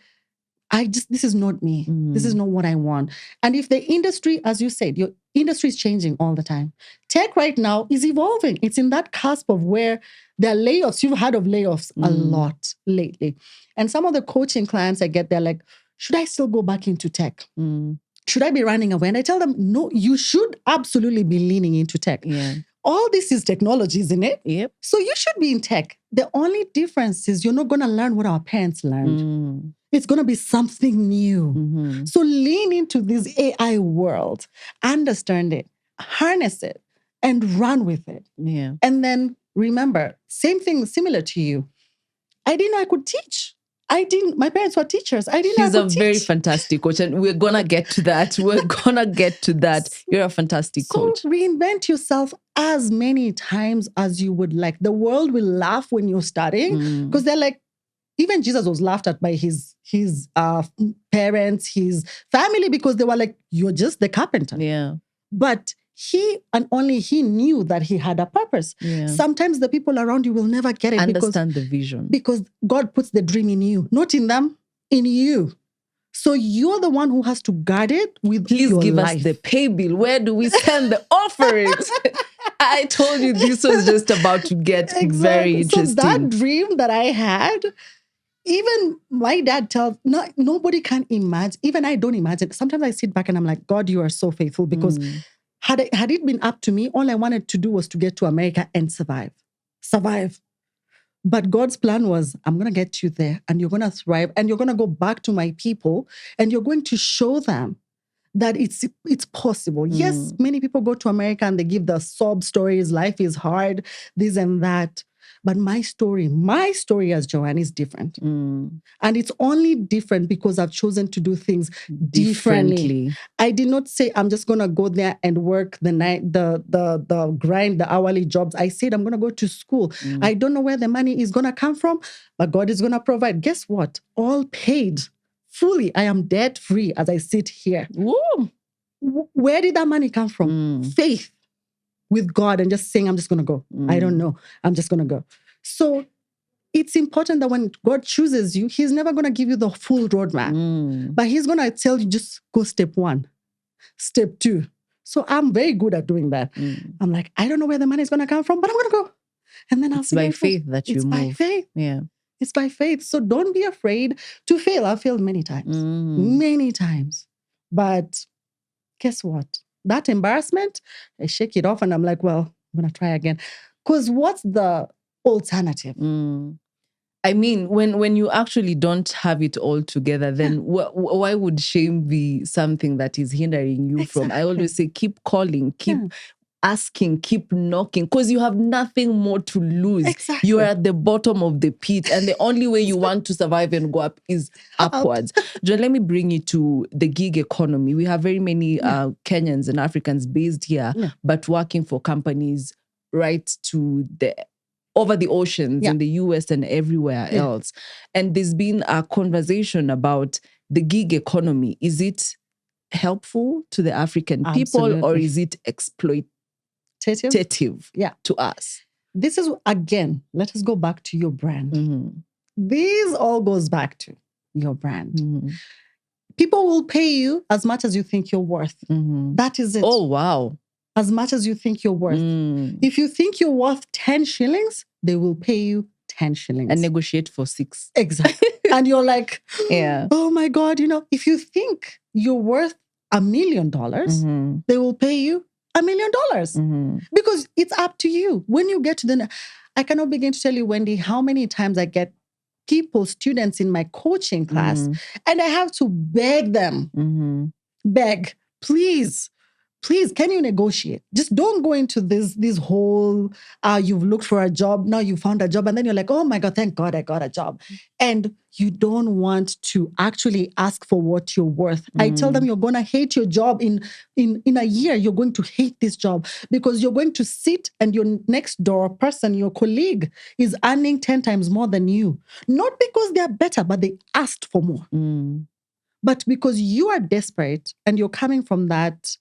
this is not me. This is not what I want. And if the industry, as you said, your industry is changing all the time. Tech right now is evolving. It's in that cusp of where there are layoffs. You've heard of layoffs a lot lately. And some of the coaching clients I get, they're like, should I still go back into tech? Should I be running away? And I tell them, no, you should absolutely be leaning into tech. Yeah. All this is technology, isn't it? Yep. So you should be in tech. The only difference is you're not going to learn what our parents learned. It's going to be something new. So lean into this AI world, understand it, harness it, and run with it. Yeah. And then remember, same thing, similar to you. I didn't know I could teach. My parents were teachers. I didn't know I could teach. He's a very fantastic coach, and we're going to get to that. You're a fantastic coach. So reinvent yourself as many times as you would like. The world will laugh when you're starting, because they're like, even Jesus was laughed at by his parents, his family, because they were like, you're just the carpenter. Yeah. But he and only he knew that he had a purpose. Yeah. Sometimes the people around you will never get it. Understand the vision. Because God puts the dream in you, not in them, in you. So you're the one who has to guard it with Please your give life. us the pay bill. Where do we send the offerings? I told you this was just about to get very interesting. So that dream that I had, even my dad tells, nobody can imagine. Even I don't imagine. Sometimes I sit back and I'm like, God, you are so faithful. Because had it been up to me, all I wanted to do was to get to America and survive. But God's plan was, I'm going to get you there and you're going to thrive and you're going to go back to my people and you're going to show them that it's possible. Yes, many people go to America and they give the sob stories. Life is hard, this and that. But my story as Joanne is different. And it's only different because I've chosen to do things differently. I did not say I'm just going to go there and work the night, the grind, the hourly jobs. I said I'm going to go to school. I don't know where the money is going to come from, but God is going to provide. Guess what? All paid fully. I am debt free as I sit here. Woo! Where did that money come from? Faith with God and just saying, I'm just going to go. I don't know. I'm just going to go. So it's important that when God chooses you, he's never going to give you the full roadmap, but he's going to tell you, just go step 1, step 2. So I'm very good at doing that. I'm like, I don't know where the money is going to come from, but I'm going to go. And then I'll see. It's by faith that you move. It's by faith. Yeah. It's by faith. So don't be afraid to fail. I've failed many times. Many times. But guess what? That embarrassment, I shake it off and I'm like, well, I'm going to try again. Because what's the alternative? I mean, when you actually don't have it all together, then why would shame be something that is hindering you from? I always say, keep calling, keep asking, keep knocking, because you have nothing more to lose. Exactly. You are at the bottom of the pit, and the only way you want to survive and go up is upwards. Joanne, let me bring you to the gig economy. We have very many Kenyans and Africans based here, but working for companies right to the over the oceans in the US and everywhere else. And there's been a conversation about the gig economy. Is it helpful to the African people, or is it exploitative to us? This is, again, let us go back to your brand. This all goes back to your brand. People will pay you as much as you think you're worth. That is it. Oh, wow. As much as you think you're worth. If you think you're worth 10 shillings, they will pay you 10 shillings. And negotiate for 6. Exactly. And you're like, oh my God, if you think you're worth $1 million, they will pay you $1 million. Because it's up to you. When you get to I cannot begin to tell you, Wendy, how many times I get students in my coaching class, and I have to beg them, please, can you negotiate? Just don't go into this whole, you've looked for a job, now you found a job, and then you're like, oh my God, thank God I got a job. And you don't want to actually ask for what you're worth. I tell them, you're going to hate your job in a year. You're going to hate this job because you're going to sit and your next door person, your colleague, is earning 10 times more than you. Not because they're better, but they asked for more. But because you are desperate and you're coming from that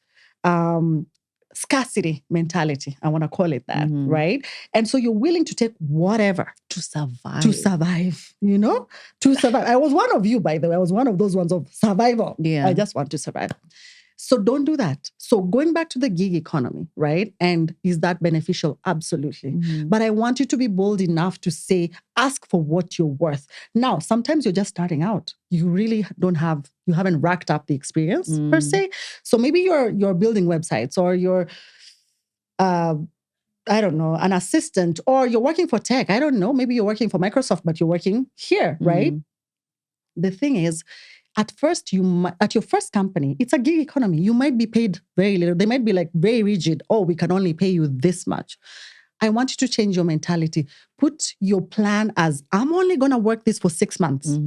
scarcity mentality, I want to call it that, right? And so you're willing to take whatever to survive. To survive. I was one of you, by the way. I was one of those ones of survival. I just want to survive. So don't do that. So going back to the gig economy, right? And is that beneficial? Absolutely. But I want you to be bold enough to say, ask for what you're worth. Now, sometimes you're just starting out. You really you haven't racked up the experience per se. So maybe you're building websites, or you're, I don't know, an assistant, or you're working for tech. I don't know. Maybe you're working for Microsoft, but you're working here, right? The thing is, at first, at your first company, it's a gig economy. You might be paid very little. They might be like very rigid. Oh, we can only pay you this much. I want you to change your mentality. Put your plan as, I'm only going to work this for 6 months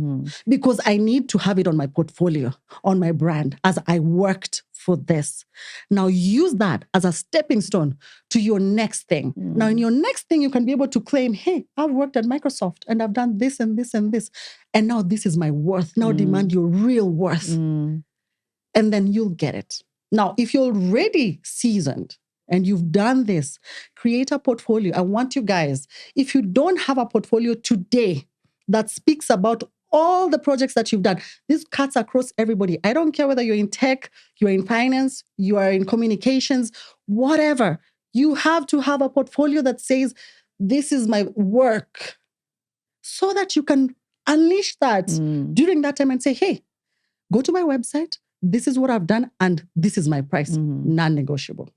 because I need to have it on my portfolio, on my brand, as I worked for this. Now use that as a stepping stone to your next thing. Now in your next thing, you can be able to claim, hey, I've worked at Microsoft and I've done this and this and this. And now this is my worth. Now demand your real worth. And then you'll get it. Now, if you're already seasoned, and you've done this, create a portfolio. I want you guys, if you don't have a portfolio today that speaks about all the projects that you've done, this cuts across everybody. I don't care whether you're in tech, you're in finance, you are in communications, whatever. You have to have a portfolio that says, this is my work, so that you can unleash that during that time and say, hey, go to my website. This is what I've done, and this is my price, non-negotiable.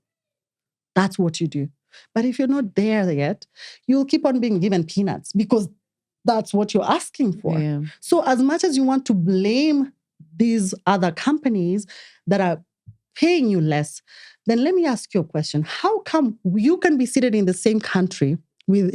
That's what you do. But if you're not there yet, you'll keep on being given peanuts because that's what you're asking for. Yeah. So as much as you want to blame these other companies that are paying you less, then let me ask you a question. How come you can be seated in the same country with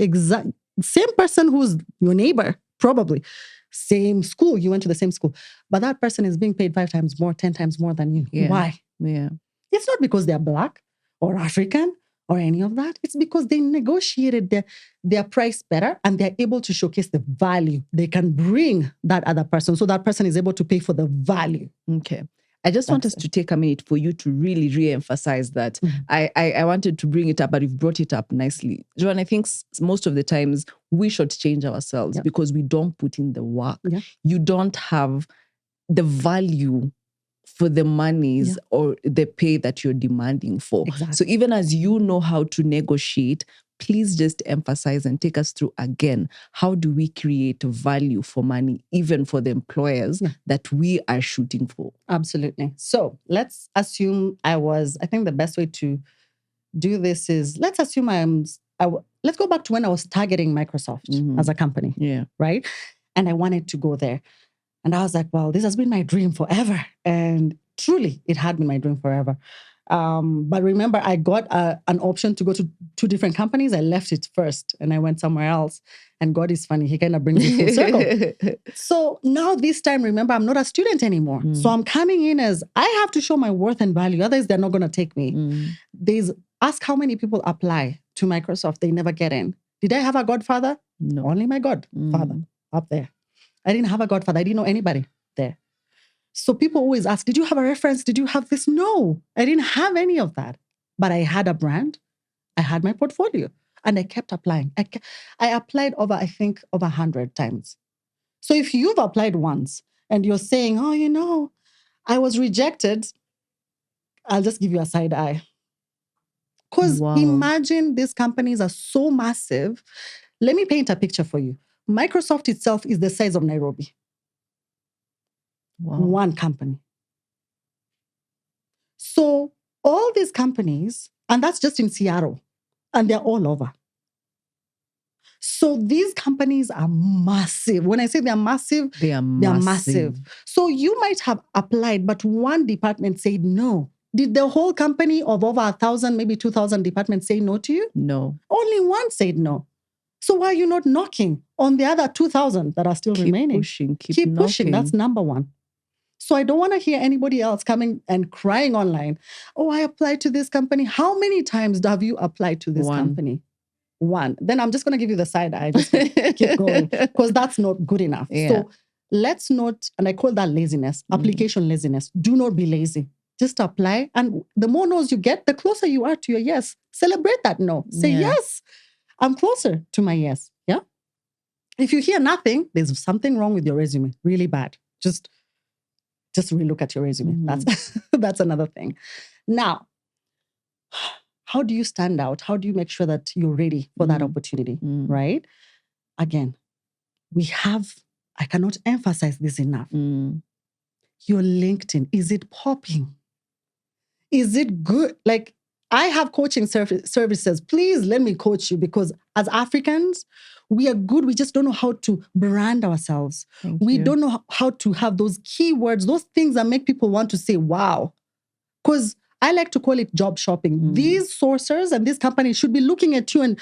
same person who's your neighbor, probably, same school, you went to the same school, but that person is being paid 5 times more, 10 times more than you? Yeah. Why? Yeah. It's not because they're Black or African or any of that. It's because they negotiated their price better and they're able to showcase the value they can bring that other person. So that person is able to pay for the value. Okay. I just want us to take a minute for you to really re-emphasize that. I wanted to bring it up, but you've brought it up nicely. Joanne, I think most of the times we shortchange ourselves because we don't put in the work. You don't have the value for the monies or the pay that you're demanding for. So even as you know how to negotiate, please just emphasize and take us through again, how do we create value for money, even for the employers that we are shooting for? Absolutely. So let's assume I think the best way to do this is, let's assume let's go back to when I was targeting Microsoft as a company. Right? And I wanted to go there. And I was like, well, this has been my dream forever. And truly, it had been my dream forever. But remember, I got an option to go to 2 different companies. I left it first and I went somewhere else. And God is funny. He kind of brings it full circle. So now this time, remember, I'm not a student anymore. So I'm coming in as, I have to show my worth and value. Otherwise, they're not going to take me. Ask how many people apply to Microsoft. They never get in. Did I have a godfather? No. Only my godfather up there. I didn't have a godfather. I didn't know anybody there. So people always ask, did you have a reference? Did you have this? No, I didn't have any of that. But I had a brand. I had my portfolio. And I kept applying. I applied over 100 times. So if you've applied once and you're saying, oh, I was rejected, I'll just give you a side eye. Because imagine these companies are so massive. Let me paint a picture for you. Microsoft itself is the size of Nairobi. One company. So all these companies, and that's just in Seattle, and they're all over. So these companies are massive. When I say they're massive, they are massive. So you might have applied, but one department said no. Did the whole company of over 1,000, maybe 2,000 departments say no to you? No. Only one said no. So why are you not knocking on the other 2,000 that are still remaining? Keep pushing. That's number one. So I don't want to hear anybody else coming and crying online. Oh, I applied to this company. How many times have you applied to this company? One. Then I'm just going to give you the side eye. Just keep going. Because that's not good enough. So let's not, and I call that laziness, application laziness. Do not be lazy. Just apply. And the more no's you get, the closer you are to your yes. Celebrate that no. Say yes. I'm closer to my yes. Yeah. If you hear nothing, there's something wrong with your resume. Really bad. Just relook at your resume. That's another thing. Now, how do you stand out? How do you make sure that you're ready for that opportunity? Right? Again, I cannot emphasize this enough. Your LinkedIn, is it popping? Is it good? Like, I have coaching services. Please let me coach you, because as Africans, we are good. We just don't know how to brand ourselves. We don't know how to have those keywords, those things that make people want to say, wow. Because I like to call it job shopping. These sourcers and these companies should be looking at you and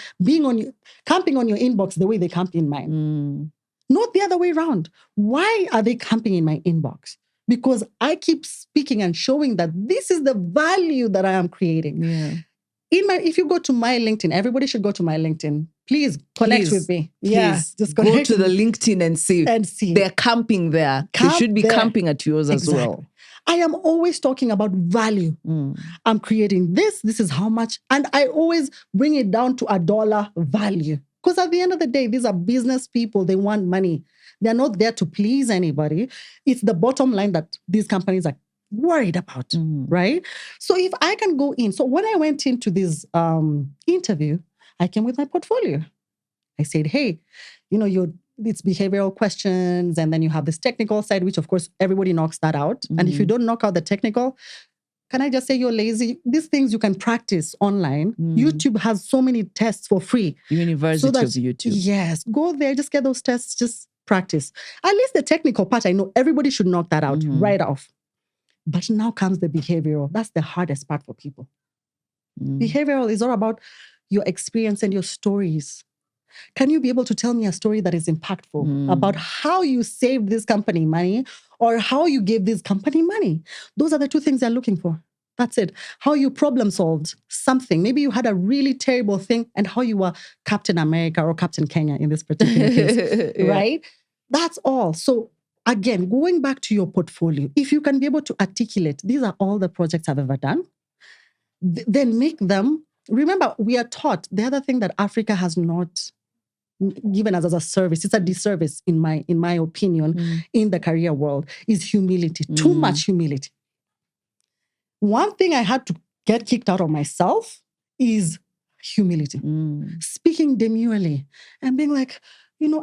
camping on your inbox the way they camp in mine. Not the other way around. Why are they camping in my inbox? Because I keep speaking and showing that this is the value that I am creating. If you go to my LinkedIn, everybody should go to my LinkedIn. Please connect with me. Please, just go to the LinkedIn and see. They're camping there. They should be camping at yours as well. I am always talking about value. I'm creating this. This is how much. And I always bring it down to $1 value. Because at the end of the day, these are business people. They want money. They're not there to please anybody. It's the bottom line that these companies are worried about, right? So if I can go in. So when I went into this interview, I came with my portfolio. I said, hey, it's behavioral questions, and then you have this technical side, which of course everybody knocks that out. And if you don't knock out the technical, can I just say you're lazy? These things you can practice online. YouTube has so many tests for free. University of YouTube. Yes, go there, just get those tests, just practice. At least the technical part, I know everybody should knock that out right off. But now comes the behavioral. That's the hardest part for people. Behavioral is all about your experience and your stories. Can you be able to tell me a story that is impactful about how you saved this company money or how you gave this company money? Those are the 2 things they're looking for. That's it. How you problem solved something. Maybe you had a really terrible thing and how you were Captain America or Captain Kenya in this particular case, right? That's all. So again, going back to your portfolio, if you can be able to articulate, these are all the projects I've ever done, then make them. Remember, we are taught the other thing that Africa has not given us as a service, it's a disservice in my opinion, in the career world, is humility. Too much humility. One thing I had to get kicked out of myself is humility. Speaking demurely and being like,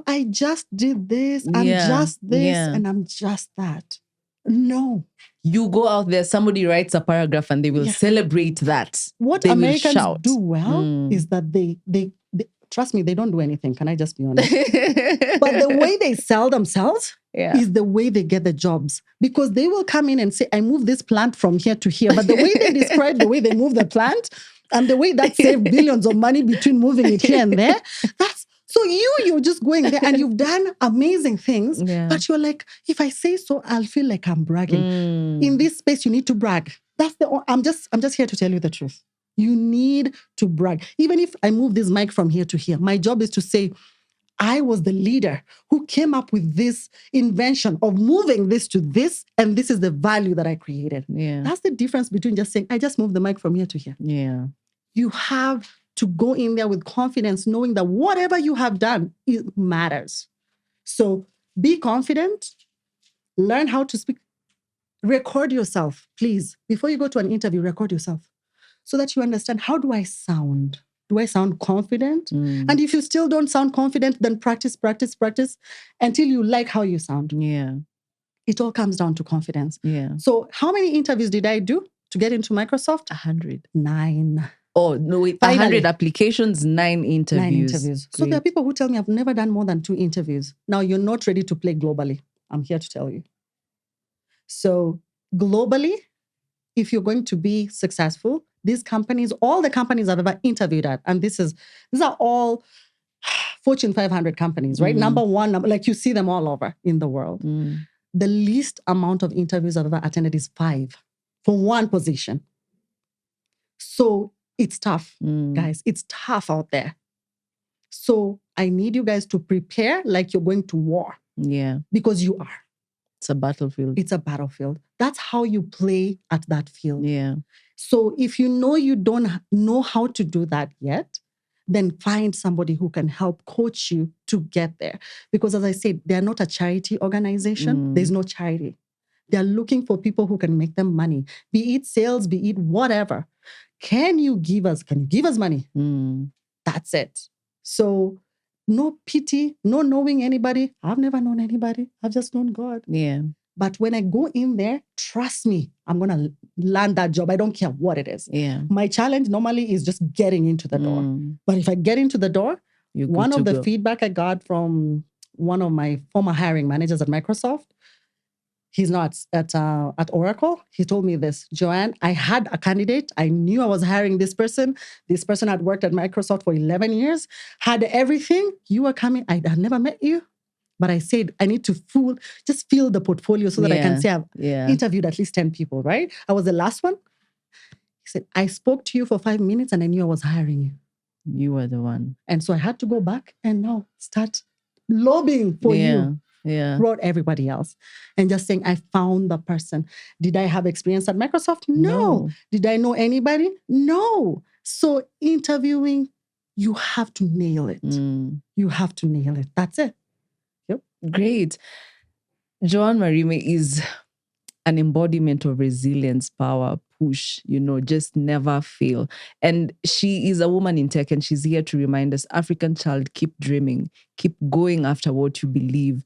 I just did this, I'm just this, and I'm just that. No. You go out there, somebody writes a paragraph and they will celebrate that. What they Americans do well is that they trust me, they don't do anything. Can I just be honest? But the way they sell themselves is the way they get the jobs. Because they will come in and say, I moved this plant from here to here. But the way they describe the way they move the plant and the way that saved billions of money between moving it here and there, so you're just going there and you've done amazing things. But you're like, if I say so, I'll feel like I'm bragging. In this space, you need to brag. I'm just here to tell you the truth. You need to brag. Even if I move this mic from here to here, my job is to say, I was the leader who came up with this invention of moving this to this, and this is the value that I created. That's the difference between just saying, I just moved the mic from here to here. You have to go in there with confidence, knowing that whatever you have done, it matters. So be confident, learn how to speak, record yourself, please. Before you go to an interview, record yourself, so that you understand, how do I sound? Do I sound confident? And if you still don't sound confident, then practice until you like how you sound. It all comes down to confidence. So how many interviews did I do to get into Microsoft? 100. 9. Oh, no, wait. 100 applications, 9 interviews. 9 interviews. So there are people who tell me I've never done more than 2 interviews. Now, you're not ready to play globally. I'm here to tell you. So globally, if you're going to be successful, these companies, all the companies I've ever interviewed at, and these are all Fortune 500 companies, right? Number one, like you see them all over in the world. The least amount of interviews I've ever attended is 5 for one position. So it's tough, guys. It's tough out there. So I need you guys to prepare like you're going to war. Because you are. It's a battlefield. It's a battlefield. That's how you play at that field. So if you know you don't know how to do that yet, then find somebody who can help coach you to get there. Because as I said, they're not a charity organization. There's no charity. They're looking for people who can make them money, be it sales, be it whatever. Can you give us money? That's it. So no pity, no knowing anybody. I've never known anybody. I've just known God. But when I go in there, trust me, I'm going to land that job. I don't care what it is. My challenge normally is just getting into the door. But if I get into the door, one of the feedback I got from one of my former hiring managers at Microsoft, he's not at Oracle. He told me this, Joanne, I had a candidate. I knew I was hiring this person. This person had worked at Microsoft for 11 years, had everything. You were coming. I had never met you. But I said, I need to just fill the portfolio so that I can say I've interviewed at least 10 people, right? I was the last one. He said, I spoke to you for 5 minutes and I knew I was hiring you. You were the one. And so I had to go back and now start lobbying for you. Brought everybody else. And just saying, I found the person. Did I have experience at Microsoft? No. Did I know anybody? No. So interviewing, you have to nail it. You have to nail it. That's it. Great. Joanne Marime is an embodiment of resilience, power, push, just never fail. And she is a woman in tech and she's here to remind us, African child, keep dreaming, keep going after what you believe.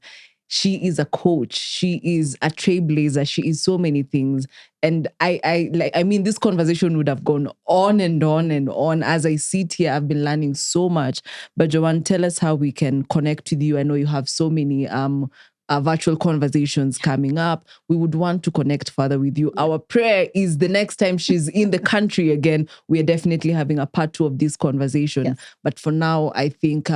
She is a coach. She is a trailblazer. She is so many things. And I mean, this conversation would have gone on and on and on. As I sit here, I've been learning so much. But Joanne, tell us how we can connect with you. I know you have so many virtual conversations coming up. We would want to connect further with you. Our prayer is the next time she's in the country again, we're definitely having a part 2 of this conversation. But for now, I think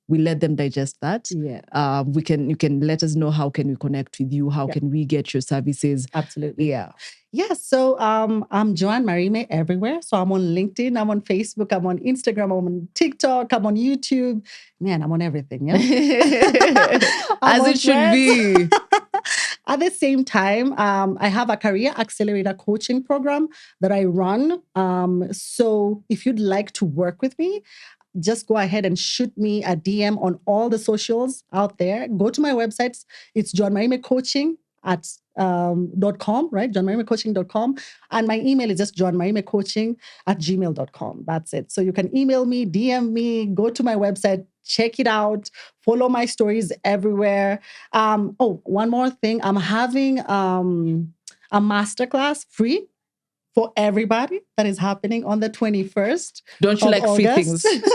we let them digest that. You can let us know how can we connect with you? How can we get your services? Absolutely. So I'm Joanne Marime everywhere. So I'm on LinkedIn, I'm on Facebook, I'm on Instagram, I'm on TikTok, I'm on YouTube. Man, I'm on everything. As it should be. At the same time, I have a career accelerator coaching program that I run. So if you'd like to work with me, just go ahead and shoot me a DM on all the socials out there. Go to my website. It's johnmarimecoaching at .com, right? johnmarimecoaching.com. And my email is just johnmarimecoaching@gmail.com. That's it. So you can email me, DM me, go to my website, check it out, follow my stories everywhere. One more thing. I'm having a masterclass free for everybody that is happening on the 21st. Don't you like August. Free things?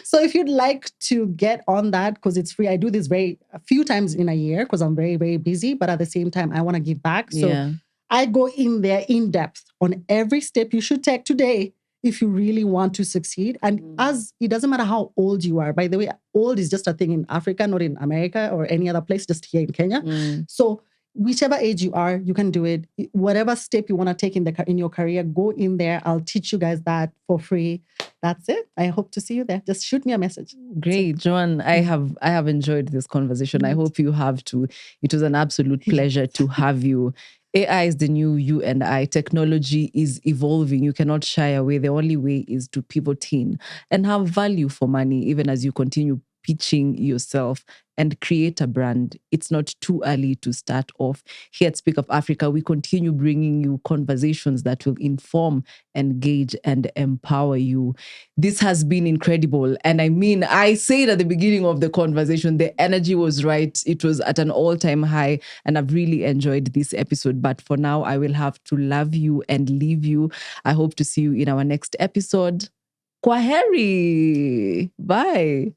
So if you'd like to get on that, because it's free, I do this a few times in a year because I'm very, very busy. But at the same time, I want to give back. So I go in there in depth on every step you should take today if you really want to succeed. And as it doesn't matter how old you are. By the way, old is just a thing in Africa, not in America or any other place, just here in Kenya. So whichever age you are, you can do it. Whatever step you want to take in your career, go in there. I'll teach you guys that for free. That's it. I hope to see you there. Just shoot me a message. Great, Joanne. I have enjoyed this conversation. I hope you have too. It was an absolute pleasure to have you. AI is the new you and I. Technology is evolving. You cannot shy away. The only way is to pivot in and have value for money, even as you continue pitching yourself and create a brand. It's not too early to start off. Here at Speak Up Afrika, we continue bringing you conversations that will inform, engage, and empower you. This has been incredible. And I mean, I said at the beginning of the conversation, the energy was right. It was at an all-time high, and I've really enjoyed this episode. But for now, I will have to love you and leave you. I hope to see you in our next episode. Kwaheri. Bye.